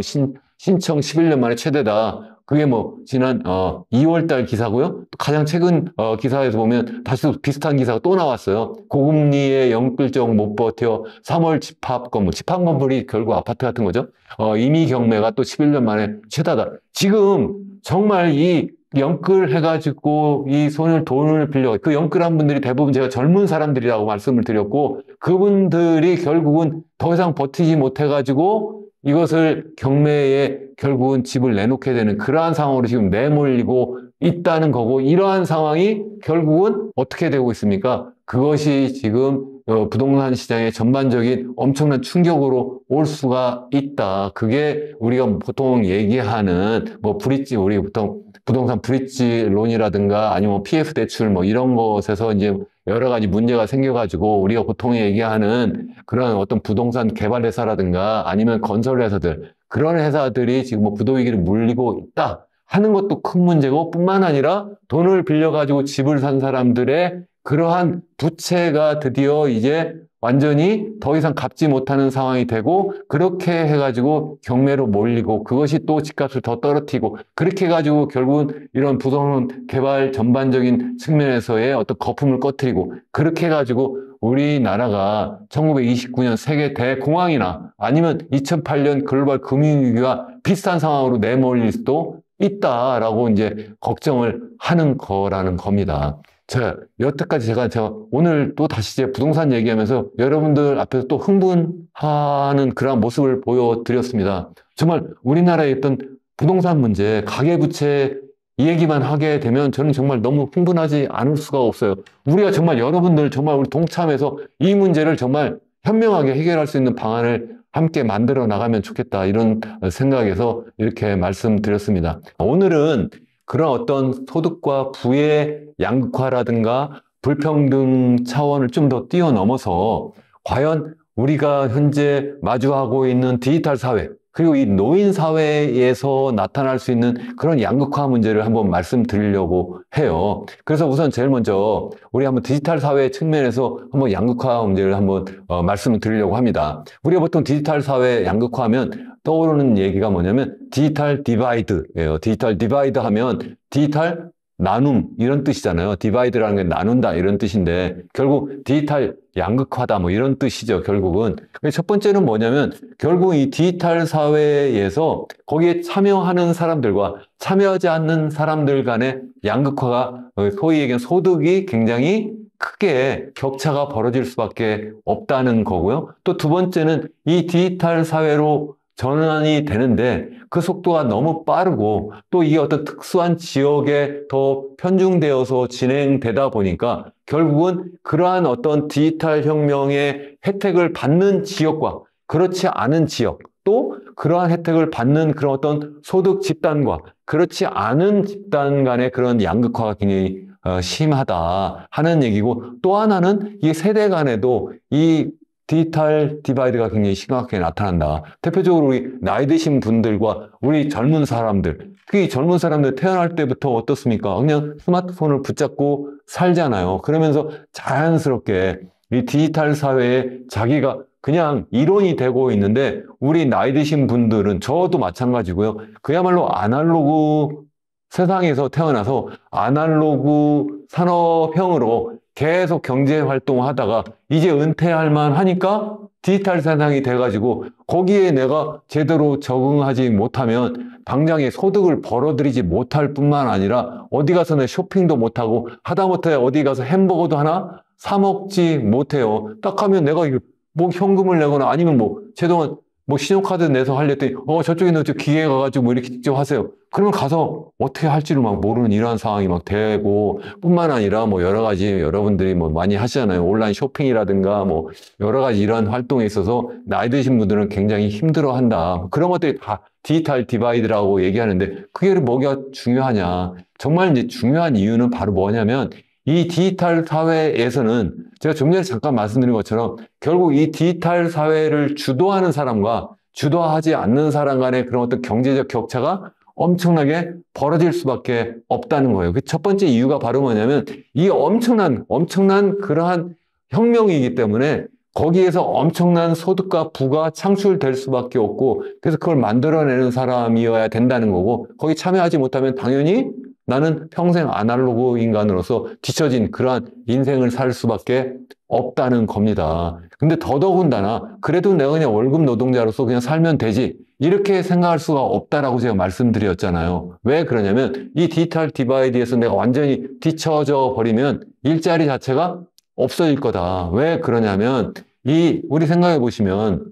Speaker 1: 신청 11년 만에 최대다. 그게 뭐 지난 2월 달 기사고요. 가장 최근 기사에서 보면 다시 또 비슷한 기사가 또 나왔어요. 고금리의 영끌적 못 버텨 3월 집합 건물이 결국 아파트 같은 거죠. 이미 경매가 또 11년 만에 최다다. 지금 정말 이 영끌 해가지고 이 돈을 빌려 그 영끌한 분들이 대부분 제가 젊은 사람들이라고 말씀을 드렸고 그분들이 결국은 더 이상 버티지 못해가지고 이것을 경매에 결국은 집을 내놓게 되는 그러한 상황으로 지금 내몰리고 있다는 거고 이러한 상황이 결국은 어떻게 되고 있습니까? 그것이 지금 부동산 시장의 전반적인 엄청난 충격으로 올 수가 있다. 그게 우리가 보통 얘기하는 뭐 우리 보통 부동산 브릿지론이라든가 아니면 뭐 PF 대출 뭐 이런 것에서 이제 여러 가지 문제가 생겨가지고 우리가 보통 얘기하는 그런 어떤 부동산 개발 회사라든가 아니면 건설 회사들 그런 회사들이 지금 뭐 부도위기를 물리고 있다 하는 것도 큰 문제고 뿐만 아니라 돈을 빌려가지고 집을 산 사람들의 그러한 부채가 드디어 이제 완전히 더 이상 갚지 못하는 상황이 되고 그렇게 해가지고 경매로 몰리고 그것이 또 집값을 더 떨어뜨리고 그렇게 해가지고 결국은 이런 부동산 개발 전반적인 측면에서의 어떤 거품을 꺼뜨리고 그렇게 해가지고 우리나라가 1929년 세계 대공황이나 아니면 2008년 글로벌 금융위기와 비슷한 상황으로 내몰릴 수도 있다라고 이제 걱정을 하는 거라는 겁니다. 여태까지 제가 오늘 또 다시 이제 부동산 얘기하면서 여러분들 앞에서 또 흥분하는 그런 모습을 보여드렸습니다. 정말 우리나라에 있던 부동산 문제, 가계부채 이 얘기만 하게 되면 저는 정말 너무 흥분하지 않을 수가 없어요. 우리가 정말 여러분들 정말 우리 동참해서 이 문제를 정말 현명하게 해결할 수 있는 방안을 함께 만들어 나가면 좋겠다 이런 생각에서 이렇게 말씀드렸습니다. 오늘은 그런 어떤 소득과 부의 양극화라든가 불평등 차원을 좀 더 뛰어넘어서 과연 우리가 현재 마주하고 있는 디지털 사회 그리고 이 노인 사회에서 나타날 수 있는 그런 양극화 문제를 한번 말씀드리려고 해요. 그래서 우선 제일 먼저 우리 한번 디지털 사회 측면에서 한번 양극화 문제를 한번 말씀을 드리려고 합니다. 우리가 보통 디지털 사회 양극화하면 떠오르는 얘기가 뭐냐면 디지털 디바이드예요. 디지털 디바이드 하면 디지털 나눔 이런 뜻이잖아요. 디바이드라는 게 나눈다 이런 뜻인데 결국 디지털 양극화다 뭐 이런 뜻이죠. 결국은. 첫 번째는 뭐냐면 결국 이 디지털 사회에서 거기에 참여하는 사람들과 참여하지 않는 사람들 간의 양극화가 소위 얘기하는 소득이 굉장히 크게 격차가 벌어질 수밖에 없다는 거고요. 또 두 번째는 이 디지털 사회로 전환이 되는데 그 속도가 너무 빠르고 또 이게 어떤 특수한 지역에 더 편중되어서 진행되다 보니까 결국은 그러한 어떤 디지털 혁명의 혜택을 받는 지역과 그렇지 않은 지역 또 그러한 혜택을 받는 그런 어떤 소득 집단과 그렇지 않은 집단 간의 그런 양극화가 굉장히 심하다 하는 얘기고 또 하나는 이 세대 간에도 이 디지털 디바이드가 굉장히 심각하게 나타난다. 대표적으로 우리 나이 드신 분들과 우리 젊은 사람들, 그 젊은 사람들 태어날 때부터 어떻습니까? 그냥 스마트폰을 붙잡고 살잖아요. 그러면서 자연스럽게 이 디지털 사회에 자기가 그냥 일원이 되고 있는데 우리 나이 드신 분들은 저도 마찬가지고요. 그야말로 아날로그 세상에서 태어나서 아날로그 산업형으로 계속 경제 활동을 하다가 이제 은퇴할 만하니까 디지털 세상이 돼가지고 거기에 내가 제대로 적응하지 못하면 당장에 소득을 벌어들이지 못할 뿐만 아니라 어디 가서 내 쇼핑도 못하고 하다못해 어디 가서 햄버거도 하나 사 먹지 못해요. 딱 하면 내가 뭐 현금을 내거나 아니면 뭐 제동안 뭐 신용카드 내서 하려더니 저쪽에 저 기계 가가지고 뭐 이렇게 직접 하세요. 그러면 가서 어떻게 할지를 막 모르는 이러한 상황이 막 되고 뿐만 아니라 뭐 여러 가지 여러분들이 뭐 많이 하시잖아요. 온라인 쇼핑이라든가 뭐 여러 가지 이러한 활동에 있어서 나이 드신 분들은 굉장히 힘들어한다. 그런 것들이 다 디지털 디바이드라고 얘기하는데 그게 뭐가 중요하냐. 정말 이제 중요한 이유는 바로 뭐냐면 이 디지털 사회에서는 제가 좀 전에 잠깐 말씀드린 것처럼 결국 이 디지털 사회를 주도하는 사람과 주도하지 않는 사람 간의 그런 어떤 경제적 격차가 엄청나게 벌어질 수밖에 없다는 거예요. 그 첫 번째 이유가 바로 뭐냐면 이 엄청난 그러한 혁명이기 때문에 거기에서 엄청난 소득과 부가 창출될 수밖에 없고 그래서 그걸 만들어내는 사람이어야 된다는 거고 거기 참여하지 못하면 당연히 나는 평생 아날로그 인간으로서 뒤처진 그러한 인생을 살 수밖에 없다는 겁니다. 근데 더더군다나 그래도 내가 그냥 월급 노동자로서 그냥 살면 되지 이렇게 생각할 수가 없다라고 제가 말씀드렸잖아요. 왜 그러냐면 이 디지털 디바이드에서 내가 완전히 뒤처져 버리면 일자리 자체가 없어질 거다. 왜 그러냐면 우리 생각해 보시면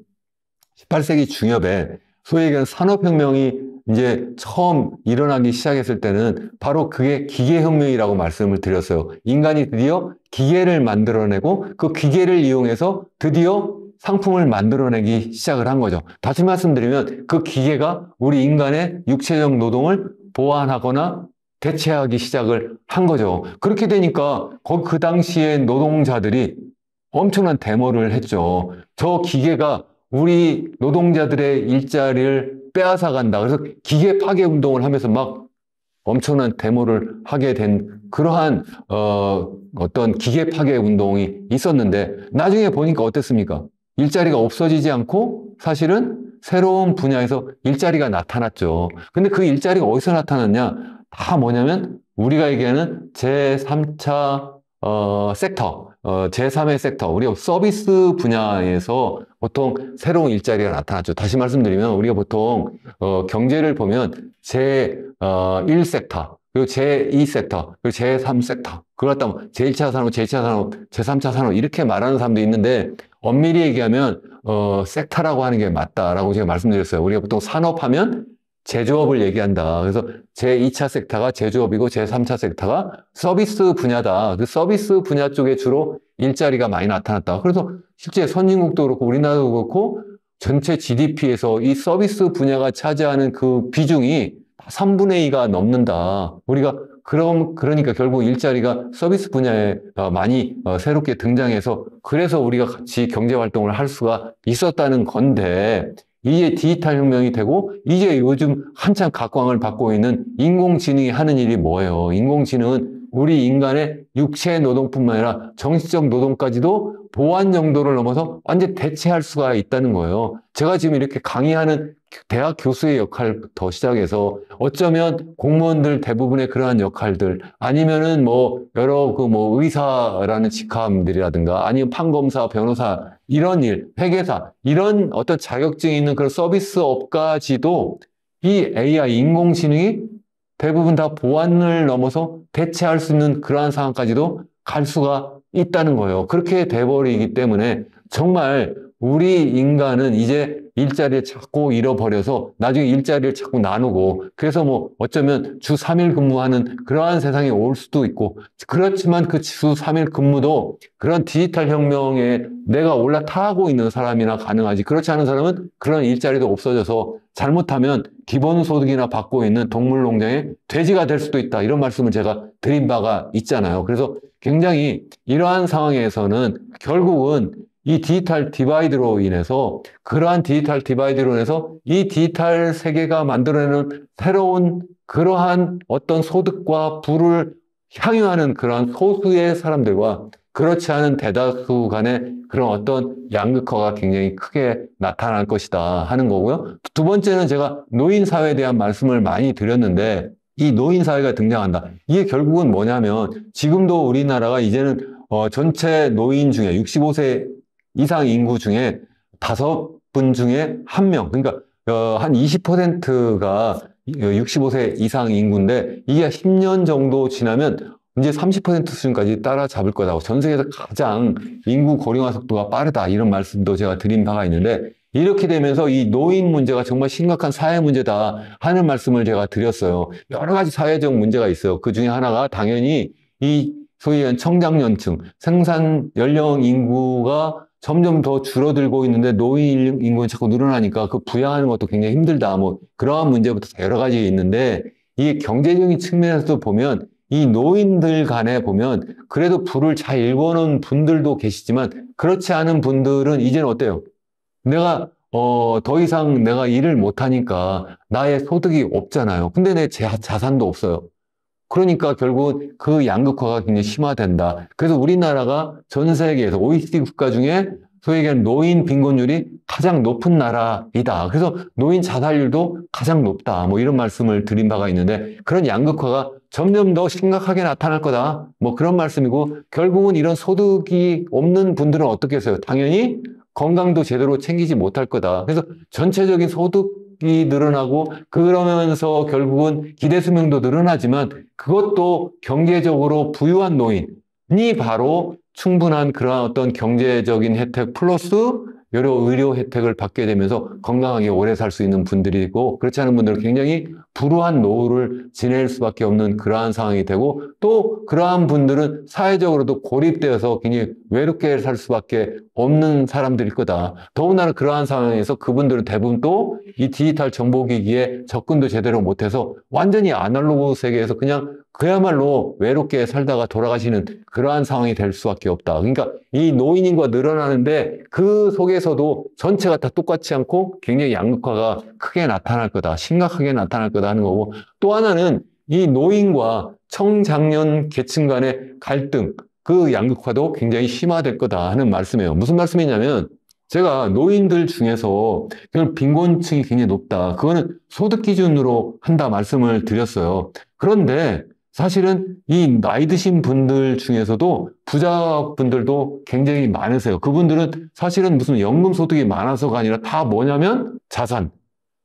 Speaker 1: 18세기 중엽에 소위 얘기하는 산업혁명이 이제 처음 일어나기 시작했을 때는 바로 그게 기계혁명이라고 말씀을 드렸어요. 인간이 드디어 기계를 만들어내고 그 기계를 이용해서 드디어 상품을 만들어내기 시작을 한 거죠. 다시 말씀드리면 그 기계가 우리 인간의 육체적 노동을 보완하거나 대체하기 시작을 한 거죠. 그렇게 되니까 그 당시에 노동자들이 엄청난 데모를 했죠. 저 기계가 우리 노동자들의 일자리를 빼앗아 간다. 그래서 기계 파괴 운동을 하면서 막 엄청난 데모를 하게 된 그러한 어떤 기계 파괴 운동이 있었는데 나중에 보니까 어땠습니까? 일자리가 없어지지 않고 사실은 새로운 분야에서 일자리가 나타났죠. 근데 그 일자리가 어디서 나타났냐? 다 뭐냐면 우리가 얘기하는 제3차 섹터, 제3의 섹터, 우리가 서비스 분야에서 보통 새로운 일자리가 나타났죠. 다시 말씀드리면 우리가 보통 경제를 보면 제1 섹터, 그리고 제2 섹터, 그리고 제3 섹터, 그걸 갖다 제1차 산업, 제2차 산업, 제3차 산업 이렇게 말하는 사람도 있는데 엄밀히 얘기하면 섹터라고 하는 게 맞다라고 제가 말씀드렸어요. 우리가 보통 산업하면 제조업을 얘기한다. 그래서 제2차 섹터가 제조업이고 제3차 섹터가 서비스 분야다. 그 서비스 분야 쪽에 주로 일자리가 많이 나타났다. 그래서 실제 선진국도 그렇고 우리나라도 그렇고 전체 GDP에서 이 서비스 분야가 차지하는 그 비중이 3분의 2가 넘는다. 우리가 그러니까 결국 일자리가 서비스 분야에 많이 새롭게 등장해서 그래서 우리가 같이 경제 활동을 할 수가 있었다는 건데 이제 디지털 혁명이 되고 이제 요즘 한참 각광을 받고 있는 인공지능이 하는 일이 뭐예요? 인공지능은 우리 인간의 육체 노동뿐만 아니라 정신적 노동까지도 보완 정도를 넘어서 완전히 대체할 수가 있다는 거예요. 제가 지금 이렇게 강의하는 대학 교수의 역할부터 시작해서 어쩌면 공무원들 대부분의 그러한 역할들, 아니면은 뭐 여러 의사라는 직함들이라든가, 아니면 판검사, 변호사, 이런 일, 회계사, 이런 어떤 자격증이 있는 그런 서비스업까지도 이 AI, 인공지능이 대부분 다 보완을 넘어서 대체할 수 있는 그러한 상황까지도 갈 수가 있다는 거예요. 그렇게 돼버리기 때문에 정말 우리 인간은 이제 일자리를 자꾸 잃어버려서 나중에 일자리를 자꾸 나누고, 그래서 뭐 어쩌면 주 3일 근무하는 그러한 세상이 올 수도 있고, 그렇지만 그 주 3일 근무도 그런 디지털 혁명에 내가 올라타고 있는 사람이나 가능하지, 그렇지 않은 사람은 그런 일자리도 없어져서 잘못하면 기본소득이나 받고 있는 동물농장의 돼지가 될 수도 있다, 이런 말씀을 제가 드린 바가 있잖아요. 그래서 굉장히 이러한 상황에서는 결국은 이 디지털 디바이드로 인해서, 그러한 디지털 디바이드로 인해서 이 디지털 세계가 만들어내는 새로운 그러한 어떤 소득과 부를 향유하는 그러한 소수의 사람들과 그렇지 않은 대다수 간의 그런 어떤 양극화가 굉장히 크게 나타날 것이다 하는 거고요. 두 번째는 제가 노인사회에 대한 말씀을 많이 드렸는데, 이 노인사회가 등장한다. 이게 결국은 뭐냐면, 지금도 우리나라가 이제는 전체 노인 중에 65세 이상 인구 중에 5분 중에 1명, 그러니까 한 20%가 65세 이상 인구인데, 이게 10년 정도 지나면 이제 30% 수준까지 따라잡을 거다고, 전 세계에서 가장 인구 고령화 속도가 빠르다, 이런 말씀도 제가 드린 바가 있는데, 이렇게 되면서 이 노인 문제가 정말 심각한 사회 문제다 하는 말씀을 제가 드렸어요. 여러 가지 사회적 문제가 있어요. 그 중에 하나가 당연히 이 소위 얘기한 청장년층, 생산 연령 인구가 점점 더 줄어들고 있는데 노인 인구는 자꾸 늘어나니까 그 부양하는 것도 굉장히 힘들다, 뭐 그러한 문제부터 여러 가지 있는데, 이게 경제적인 측면에서도 보면 이 노인들 간에 보면 그래도 부를 잘 일궈놓은 분들도 계시지만, 그렇지 않은 분들은 이제는 어때요? 내가 더 이상 내가 일을 못하니까 나의 소득이 없잖아요. 근데 내 자산도 없어요. 그러니까 결국은 그 양극화가 굉장히 심화된다. 그래서 우리나라가 전 세계에서 OECD 국가 중에 소위 얘기하는 노인 빈곤율이 가장 높은 나라이다. 그래서 노인 자살률도 가장 높다, 뭐 이런 말씀을 드린 바가 있는데, 그런 양극화가 점점 더 심각하게 나타날 거다, 뭐 그런 말씀이고, 결국은 이런 소득이 없는 분들은 어떻게 했어요? 당연히 건강도 제대로 챙기지 못할 거다. 그래서 전체적인 소득이 늘어나고, 그러면서 결국은 기대 수명도 늘어나지만, 그것도 경제적으로 부유한 노인이 바로 충분한 그러한 어떤 경제적인 혜택 플러스 여러 의료 혜택을 받게 되면서 건강하게 오래 살 수 있는 분들이고, 그렇지 않은 분들은 굉장히 불우한 노후를 지낼 수밖에 없는 그러한 상황이 되고, 또 그러한 분들은 사회적으로도 고립되어서 굉장히 외롭게 살 수밖에 없는 사람들일 거다. 더군다나 그러한 상황에서 그분들은 대부분 또 이 디지털 정보기기에 접근도 제대로 못해서 완전히 아날로그 세계에서 그냥 그야말로 외롭게 살다가 돌아가시는 그러한 상황이 될 수밖에 없다. 그러니까 이 노인 인구가 늘어나는데 그 속에서도 전체가 다 똑같지 않고 굉장히 양극화가 크게 나타날 거다, 심각하게 나타날 거다 하는 거고, 또 하나는 이 노인과 청장년 계층 간의 갈등, 그 양극화도 굉장히 심화될 거다 하는 말씀이에요. 무슨 말씀이냐면, 제가 노인들 중에서 빈곤층이 굉장히 높다, 그거는 소득 기준으로 한다 말씀을 드렸어요. 그런데 사실은 이 나이 드신 분들 중에서도 부자분들도 굉장히 많으세요. 그분들은 사실은 무슨 연금 소득이 많아서가 아니라 다 뭐냐면 자산,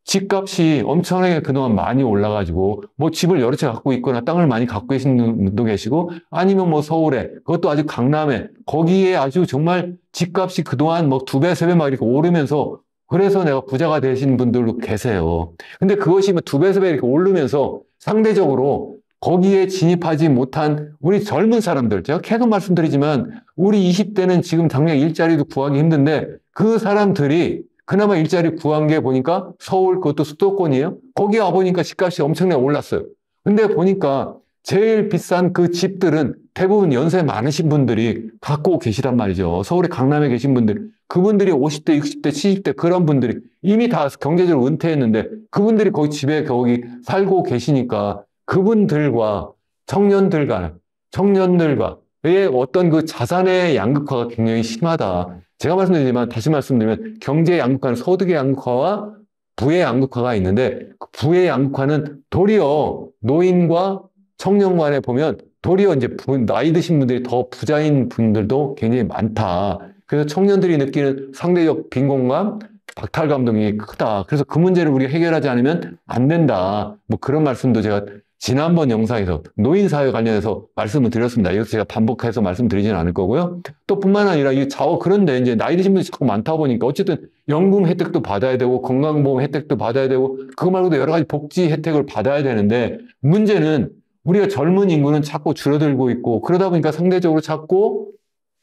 Speaker 1: 집값이 엄청나게 그동안 많이 올라가지고 뭐 집을 여러 채 갖고 있거나 땅을 많이 갖고 계신 분도 계시고, 아니면 뭐 서울에, 그것도 아주 강남에, 거기에 아주 정말 집값이 그동안 뭐 2배, 3배 막 이렇게 오르면서, 그래서 내가 부자가 되신 분들도 계세요. 근데 그것이 뭐 2배, 3배 이렇게 오르면서 상대적으로 거기에 진입하지 못한 우리 젊은 사람들, 제가 계속 말씀드리지만 우리 20대는 지금 당장 일자리도 구하기 힘든데, 그 사람들이 그나마 일자리 구한 게 보니까 서울, 그것도 수도권이에요. 거기 와보니까 집값이 엄청나게 올랐어요. 근데 보니까 제일 비싼 그 집들은 대부분 연세 많으신 분들이 갖고 계시단 말이죠. 서울의 강남에 계신 분들, 그분들이 50대, 60대, 70대 그런 분들이 이미 다 경제적으로 은퇴했는데 그분들이 거기 집에 거기 살고 계시니까, 그분들과 청년들 간, 청년들과의 어떤 그 자산의 양극화가 굉장히 심하다. 제가 말씀드리지만 다시 말씀드리면 경제 양극화는 소득의 양극화와 부의 양극화가 있는데 그 부의 양극화는 도리어 노인과 청년 간에 보면 도리어 이제 나이 드신 분들이 더 부자인 분들도 굉장히 많다. 그래서 청년들이 느끼는 상대적 빈곤감, 박탈감 등이 크다. 그래서 그 문제를 우리가 해결하지 않으면 안 된다. 뭐 그런 말씀도 제가 지난번 영상에서 노인사회 관련해서 말씀을 드렸습니다. 이것도 제가 반복해서 말씀드리지는 않을 거고요. 또 뿐만 아니라 이 그런데 이제 나이 드신 분들이 자꾸 많다 보니까 어쨌든 연금 혜택도 받아야 되고 건강보험 혜택도 받아야 되고 그거 말고도 여러 가지 복지 혜택을 받아야 되는데 문제는 우리가 젊은 인구는 자꾸 줄어들고 있고 그러다 보니까 상대적으로 자꾸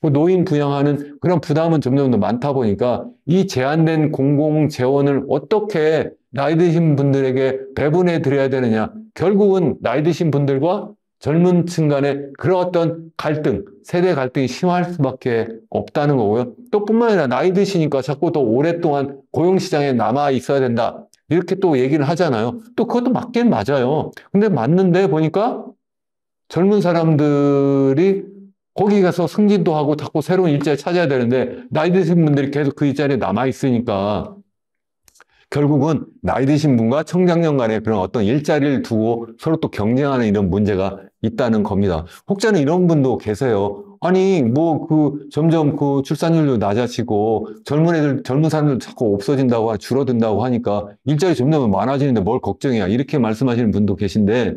Speaker 1: 노인 부양하는 그런 부담은 점점 더 많다 보니까 이 제한된 공공재원을 어떻게 나이 드신 분들에게 배분해 드려야 되느냐. 결국은 나이 드신 분들과 젊은 층 간의 그런 어떤 갈등, 세대 갈등이 심할 수밖에 없다는 거고요. 또 뿐만 아니라 나이 드시니까 자꾸 더 오랫동안 고용시장에 남아 있어야 된다. 이렇게 또 얘기를 하잖아요. 또 그것도 맞긴 맞아요. 근데 맞는데 보니까 젊은 사람들이 거기 가서 승진도 하고 자꾸 새로운 일자리 찾아야 되는데 나이 드신 분들이 계속 그 일자리에 남아 있으니까 결국은 나이 드신 분과 청장년 간의 그런 어떤 일자리를 두고 서로 또 경쟁하는 이런 문제가 있다는 겁니다. 혹자는 이런 분도 계세요. 아니, 점점 출산율도 낮아지고 젊은 사람들 자꾸 없어진다고, 줄어든다고 하니까 일자리 점점 많아지는데 뭘 걱정이야. 이렇게 말씀하시는 분도 계신데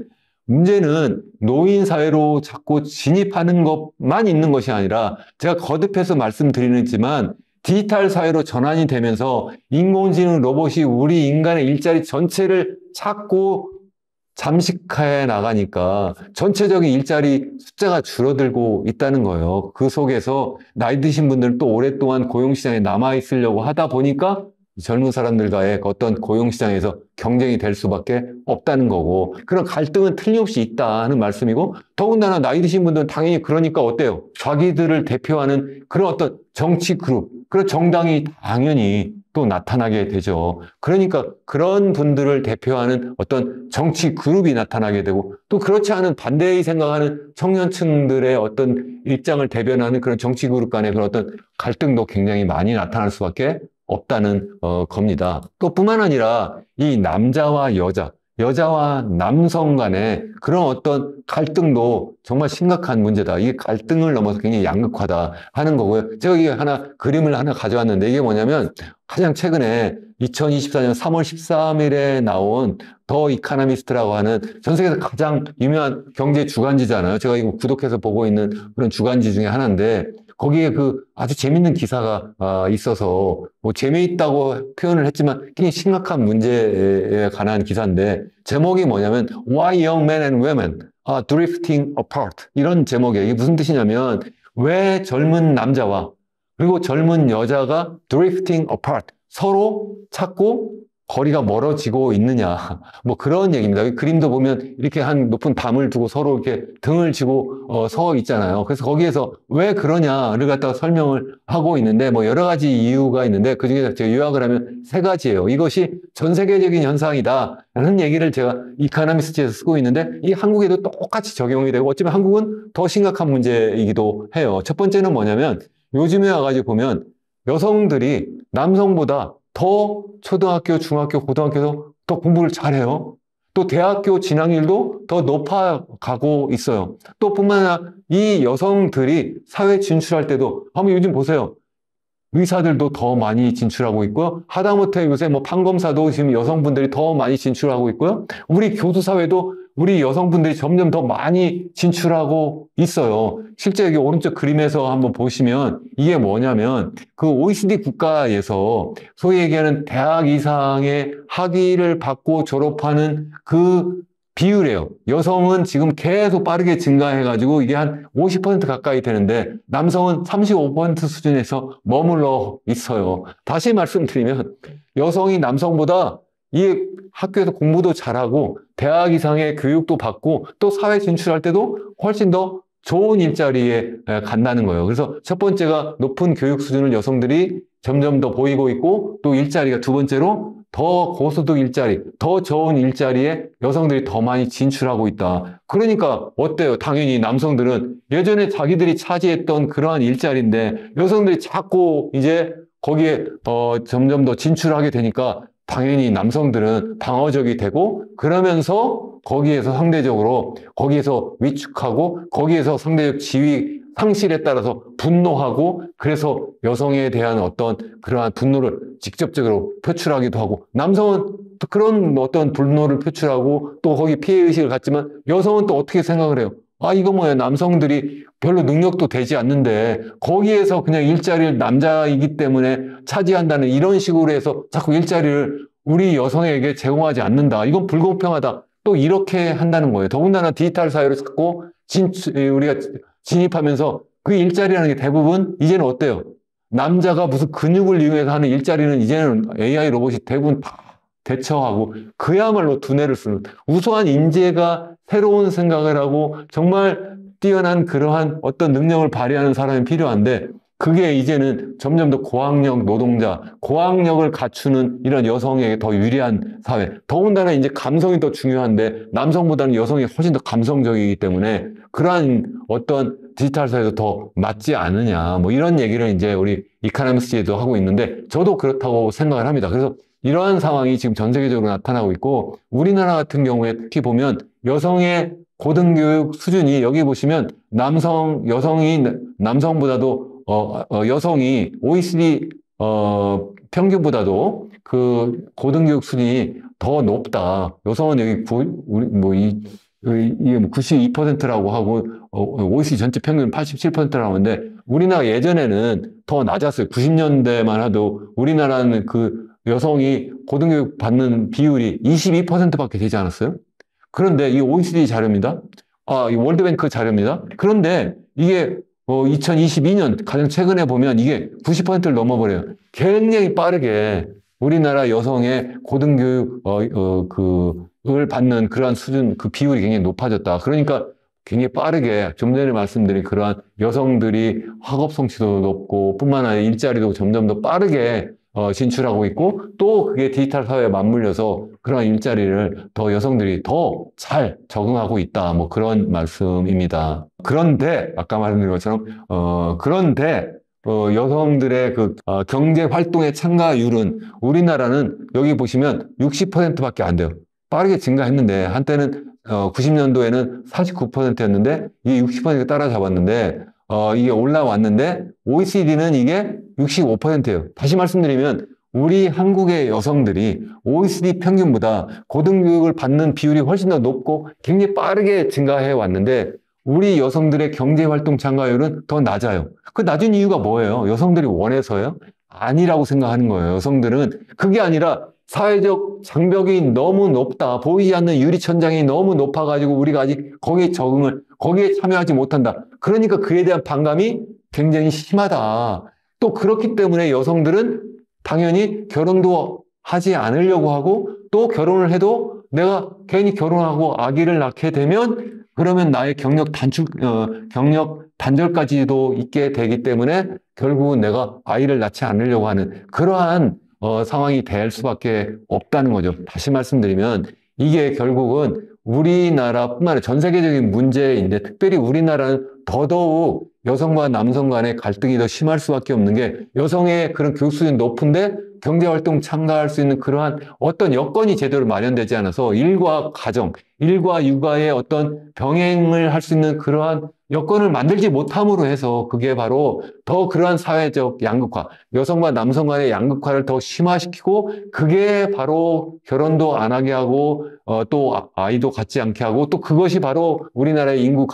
Speaker 1: 문제는 노인 사회로 자꾸 진입하는 것만 있는 것이 아니라 제가 거듭해서 말씀드리지만 디지털 사회로 전환이 되면서 인공지능 로봇이 우리 인간의 일자리 전체를 자꾸 잠식해 나가니까 전체적인 일자리 숫자가 줄어들고 있다는 거예요. 그 속에서 나이 드신 분들은 또 오랫동안 고용시장에 남아있으려고 하다 보니까 젊은 사람들과의 어떤 고용시장에서 경쟁이 될 수밖에 없다는 거고 그런 갈등은 틀림없이 있다는 말씀이고 더군다나 나이 드신 분들은 당연히 그러니까 어때요? 자기들을 대표하는 그런 어떤 정치 그룹, 그런 정당이 당연히 또 나타나게 되죠. 그러니까 그런 분들을 대표하는 어떤 정치 그룹이 나타나게 되고 또 그렇지 않은 반대의 생각하는 청년층들의 어떤 입장을 대변하는 그런 정치 그룹 간의 그런 어떤 갈등도 굉장히 많이 나타날 수밖에 없다는 겁니다. 또 뿐만 아니라 이 남자와 여자와 남성 간의 그런 어떤 갈등도 정말 심각한 문제다. 이 갈등을 넘어서 굉장히 양극화다 하는 거고요. 제가 이게 그림을 하나 가져왔는데 이게 뭐냐면 가장 최근에 2024년 3월 13일에 나온 더 이카노미스트라고 하는 전 세계에서 가장 유명한 경제 주간지잖아요. 제가 이거 구독해서 보고 있는 그런 주간지 중에 하나인데 거기에 아주 재밌는 기사가 있어서 재미있다고 표현을 했지만 굉장히 심각한 문제에 관한 기사인데 제목이 뭐냐면 Why Young Men and Women are Drifting Apart 이런 제목이에요. 이게 무슨 뜻이냐면 왜 젊은 남자와 그리고 젊은 여자가 drifting apart 서로 자꾸 거리가 멀어지고 있느냐 뭐 그런 얘기입니다. 이 그림도 보면 이렇게 한 높은 담을 두고 서로 이렇게 등을 지고 서 있잖아요. 그래서 거기에서 왜 그러냐를 갖다가 설명을 하고 있는데 뭐 여러 가지 이유가 있는데 그중에 제가 요약을 하면 세 가지예요. 이것이 전 세계적인 현상이다라는 얘기를 제가 이카노미스트에서 쓰고 있는데 이 한국에도 똑같이 적용이 되고 어쩌면 한국은 더 심각한 문제이기도 해요. 첫 번째는 뭐냐면 요즘에 와가지고 보면 여성들이 남성보다 더 초등학교, 중학교, 고등학교에서 더 공부를 잘해요. 또 대학교 진학률도 더 높아가고 있어요. 또 뿐만 아니라 이 여성들이 사회 진출할 때도 한번 요즘 보세요. 의사들도 더 많이 진출하고 있고요. 하다못해 요새 판검사도 지금 여성분들이 더 많이 진출하고 있고요. 우리 교수사회도 우리 여성분들이 점점 더 많이 진출하고 있어요. 실제 여기 오른쪽 그림에서 한번 보시면 이게 뭐냐면 그 OECD 국가에서 소위 얘기하는 대학 이상의 학위를 받고 졸업하는 그 비율이에요. 여성은 지금 계속 빠르게 증가해가지고 이게 한 50% 가까이 되는데 남성은 35% 수준에서 머물러 있어요. 다시 말씀드리면 여성이 남성보다 이 학교에서 공부도 잘하고 대학 이상의 교육도 받고 또 사회 진출할 때도 훨씬 더 좋은 일자리에 간다는 거예요. 그래서 첫 번째가 높은 교육 수준을 여성들이 점점 더 보이고 있고 또 일자리가 두 번째로 더 고소득 일자리, 더 좋은 일자리에 여성들이 더 많이 진출하고 있다. 그러니까 어때요? 당연히 남성들은 예전에 자기들이 차지했던 그러한 일자리인데 여성들이 자꾸 이제 거기에 점점 더 진출하게 되니까 당연히 남성들은 방어적이 되고 그러면서 거기에서 상대적으로 거기에서 위축하고 거기에서 상대적 지위 상실에 따라서 분노하고 그래서 여성에 대한 어떤 그러한 분노를 직접적으로 표출하기도 하고 남성은 또 그런 어떤 분노를 표출하고 또 거기 피해의식을 갖지만 여성은 또 어떻게 생각을 해요? 아, 이거 뭐야. 남성들이 별로 능력도 되지 않는데 거기에서 그냥 일자리를 남자이기 때문에 차지한다는 이런 식으로 해서 자꾸 일자리를 우리 여성에게 제공하지 않는다. 이건 불공평하다. 또 이렇게 한다는 거예요. 더군다나 디지털 사회를 찾고 우리가 진입하면서 그 일자리라는 게 대부분 이제는 어때요? 남자가 무슨 근육을 이용해서 하는 일자리는 이제는 AI 로봇이 대부분 다 대처하고 그야말로 두뇌를 쓰는 우수한 인재가 새로운 생각을 하고 정말 뛰어난 그러한 어떤 능력을 발휘하는 사람이 필요한데 그게 이제는 점점 더 고학력 노동자, 고학력을 갖추는 이런 여성에게 더 유리한 사회. 더군다나 이제 감성이 더 중요한데 남성보다는 여성이 훨씬 더 감성적이기 때문에 그러한 어떤 디지털 사회에서 더 맞지 않느냐. 뭐 이런 얘기를 이제 우리 이카노미스트에도 하고 있는데 저도 그렇다고 생각을 합니다. 그래서 이러한 상황이 지금 전 세계적으로 나타나고 있고 우리나라 같은 경우에 특히 보면 여성의 고등교육 수준이 여기 보시면 여성이 남성보다도 여성이 OECD 평균보다도 그 고등교육 수준이 더 높다. 여성은 여기 이게 92%라고 하고 OECD 전체 평균 87%라고 하는데 우리나라 예전에는 더 낮았어요. 90년대만 해도 우리나라는 그 여성이 고등교육 받는 비율이 22%밖에 되지 않았어요. 그런데 이 OECD 자료입니다. 이 월드뱅크 자료입니다. 그런데 이게 2022년 가장 최근에 보면 이게 90%를 넘어버려요. 굉장히 빠르게 우리나라 여성의 고등교육 을 받는 그러한 수준 그 비율이 굉장히 높아졌다. 그러니까 굉장히 빠르게 좀 전에 말씀드린 그러한 여성들이 학업 성취도 높고 뿐만 아니라 일자리도 점점 더 빠르게 진출하고 있고 또 그게 디지털 사회에 맞물려서 그런 일자리를 더 여성들이 더 잘 적응하고 있다. 뭐 그런 말씀입니다. 그런데 아까 말씀드린 것처럼 그런데 여성들의 그 경제 활동의 참가율은 우리나라는 여기 보시면 60%밖에 안 돼요. 빠르게 증가했는데 한때는 90년도에는 49%였는데 이게 60%가 따라잡았는데 이게 올라왔는데 OECD는 이게 65%예요. 다시 말씀드리면 우리 한국의 여성들이 OECD 평균보다 고등교육을 받는 비율이 훨씬 더 높고 굉장히 빠르게 증가해 왔는데 우리 여성들의 경제활동 참가율은 더 낮아요. 그 낮은 이유가 뭐예요? 여성들이 원해서요? 아니라고 생각하는 거예요. 여성들은 그게 아니라 사회적 장벽이 너무 높다. 보이지 않는 유리천장이 너무 높아가지고 우리가 아직 거기에 참여하지 못한다. 그러니까 그에 대한 반감이 굉장히 심하다. 또 그렇기 때문에 여성들은 당연히 결혼도 하지 않으려고 하고 또 결혼을 해도 내가 괜히 결혼하고 아기를 낳게 되면 그러면 나의 경력 단절까지도 있게 되기 때문에 결국은 내가 아이를 낳지 않으려고 하는 그러한 상황이 될 수밖에 없다는 거죠. 다시 말씀드리면 이게 결국은 우리나라뿐만 아니라 전 세계적인 문제인데 특별히 우리나라는 더더욱 여성과 남성 간의 갈등이 더 심할 수밖에 없는 게 여성의 그런 교육 수준이 높은데 경제활동 참가할 수 있는 그러한 어떤 여건이 제대로 마련되지 않아서 일과 가정, 일과 육아의 어떤 병행을 할 수 있는 그러한 여건을 만들지 못함으로 해서 그게 바로 더 그러한 사회적 양극화, 여성과 남성 간의 양극화를 더 심화시키고 그게 바로 결혼도 안 하게 하고 또 아이도 갖지 않게 하고 또 그것이 바로 우리나라의 인구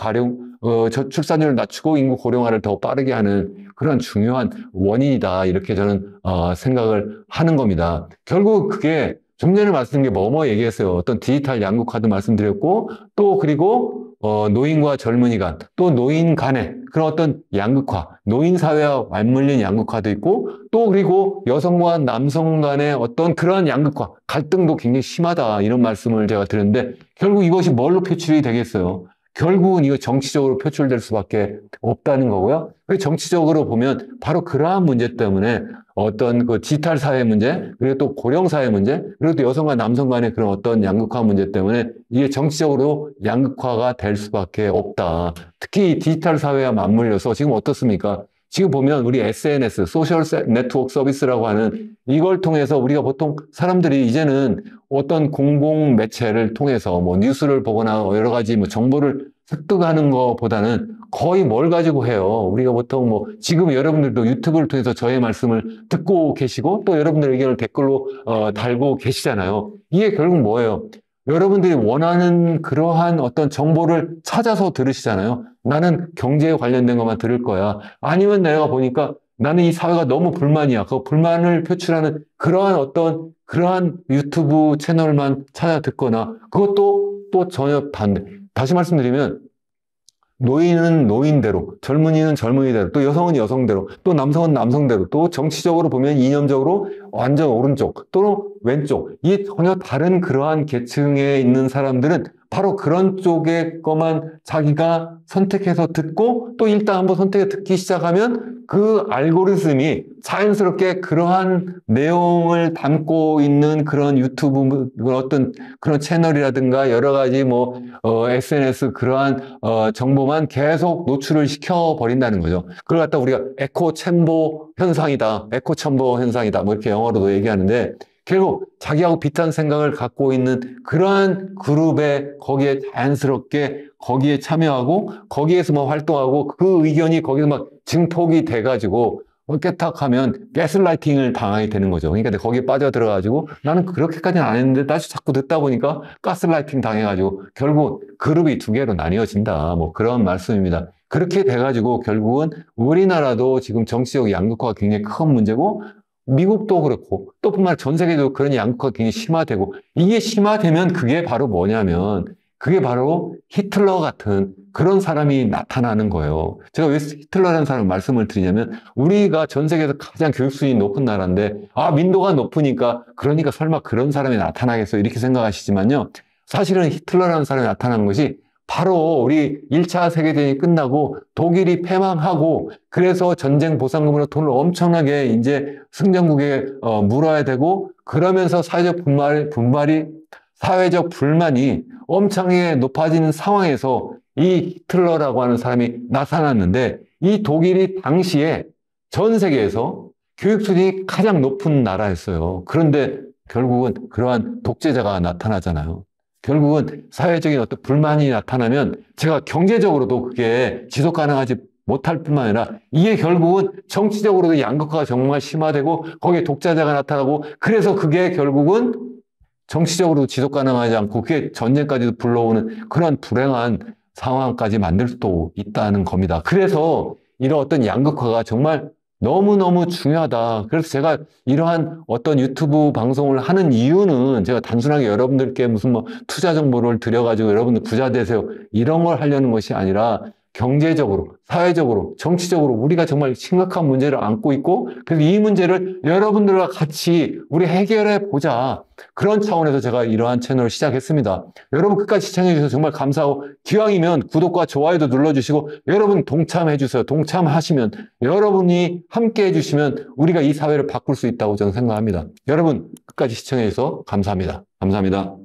Speaker 1: 출산율을 낮추고 인구 고령화를 더 빠르게 하는 그런 중요한 원인이다. 이렇게 저는 생각을 하는 겁니다. 결국 그게 좀 전에 말씀드린 게 뭐뭐 얘기했어요. 어떤 디지털 양극화도 말씀드렸고 또 그리고 노인과 젊은이 간, 또 노인 간의 그런 어떤 양극화, 노인 사회와 맞물린 양극화도 있고 또 그리고 여성과 남성 간의 어떤 그러한 양극화, 갈등도 굉장히 심하다. 이런 말씀을 제가 드렸는데 결국 이것이 뭘로 표출이 되겠어요? 결국은 이거 정치적으로 표출될 수밖에 없다는 거고요. 정치적으로 보면 바로 그러한 문제 때문에 어떤 그 디지털 사회 문제, 그리고 또 고령 사회 문제, 그리고 또 여성과 남성 간의 그런 어떤 양극화 문제 때문에 이게 정치적으로 양극화가 될 수밖에 없다. 특히 이 디지털 사회와 맞물려서 지금 어떻습니까? 지금 보면 우리 SNS, 소셜 네트워크 서비스라고 하는 이걸 통해서 우리가 보통 사람들이 이제는 어떤 공공 매체를 통해서 뭐 뉴스를 보거나 여러 가지 뭐 정보를 습득하는 것보다는 거의 뭘 가지고 해요. 우리가 보통 뭐 지금 여러분들도 유튜브를 통해서 저의 말씀을 듣고 계시고 또 여러분들의 의견을 댓글로 달고 계시잖아요. 이게 결국 뭐예요? 여러분들이 원하는 그러한 어떤 정보를 찾아서 들으시잖아요. 나는 경제에 관련된 것만 들을 거야. 아니면 내가 보니까 나는 이 사회가 너무 불만이야. 그 불만을 표출하는 그러한 유튜브 채널만 찾아 듣거나 그것도 또 전혀 반대. 다시 말씀드리면 노인은 노인대로, 젊은이는 젊은이대로, 또 여성은 여성대로, 또 남성은 남성대로, 또 정치적으로 보면 이념적으로 완전 오른쪽 또는 왼쪽, 이 전혀 다른 그러한 계층에 있는 사람들은 바로 그런 쪽의 것만 자기가 선택해서 듣고 또 일단 한번 선택해 듣기 시작하면 그 알고리즘이 자연스럽게 그러한 내용을 담고 있는 그런 유튜브 어떤 그런 채널이라든가 여러 가지 SNS 그러한 정보만 계속 노출을 시켜버린다는 거죠. 그걸 갖다 우리가 에코 챔버 현상이다. 에코 챔버 현상이다. 뭐 이렇게 영어로도 얘기하는데 결국 자기하고 비슷한 생각을 갖고 있는 그러한 그룹에 거기에 자연스럽게 거기에 참여하고 거기에서 뭐 활동하고 그 의견이 거기서 막 증폭이 돼가지고 깨탁하면 가스라이팅을 당하게 되는 거죠. 그러니까 거기에 빠져들어가지고 나는 그렇게까지는 안 했는데 다시 자꾸 듣다 보니까 가스라이팅 당해가지고 결국 그룹이 두 개로 나뉘어진다. 뭐 그런 말씀입니다. 그렇게 돼가지고 결국은 우리나라도 지금 정치적 양극화가 굉장히 큰 문제고 미국도 그렇고 또 뿐만 아니라 전 세계도 그런 양극화가 굉장히 심화되고 이게 심화되면 그게 바로 뭐냐면 그게 바로 히틀러 같은 그런 사람이 나타나는 거예요. 제가 왜 히틀러라는 사람을 말씀을 드리냐면 우리가 전 세계에서 가장 교육 수준이 높은 나라인데 민도가 높으니까 그러니까 설마 그런 사람이 나타나겠어 이렇게 생각하시지만요. 사실은 히틀러라는 사람이 나타난 것이 바로 우리 1차 세계대전이 끝나고 독일이 패망하고 그래서 전쟁 보상금으로 돈을 엄청나게 이제 승전국에 물어야 되고 그러면서 사회적 불만이 엄청나게 높아지는 상황에서 이 히틀러라고 하는 사람이 나타났는데 이 독일이 당시에 전 세계에서 교육 수준이 가장 높은 나라였어요. 그런데 결국은 그러한 독재자가 나타나잖아요. 결국은 사회적인 어떤 불만이 나타나면 제가 경제적으로도 그게 지속 가능하지 못할 뿐만 아니라 이게 결국은 정치적으로도 양극화가 정말 심화되고 거기에 독재자가 나타나고 그래서 그게 결국은 정치적으로도 지속 가능하지 않고 그게 전쟁까지도 불러오는 그런 불행한 상황까지 만들 수도 있다는 겁니다. 그래서 이런 어떤 양극화가 정말 너무너무 중요하다. 그래서 제가 이러한 어떤 유튜브 방송을 하는 이유는 제가 단순하게 여러분들께 무슨 투자 정보를 드려가지고 여러분들 부자 되세요. 이런 걸 하려는 것이 아니라 경제적으로, 사회적으로, 정치적으로 우리가 정말 심각한 문제를 안고 있고 그래서 이 문제를 여러분들과 같이 우리 해결해 보자. 그런 차원에서 제가 이러한 채널을 시작했습니다. 여러분 끝까지 시청해 주셔서 정말 감사하고 기왕이면 구독과 좋아요도 눌러주시고 여러분 동참해 주세요. 동참하시면 여러분이 함께 해주시면 우리가 이 사회를 바꿀 수 있다고 저는 생각합니다. 여러분 끝까지 시청해 주셔서 감사합니다. 감사합니다.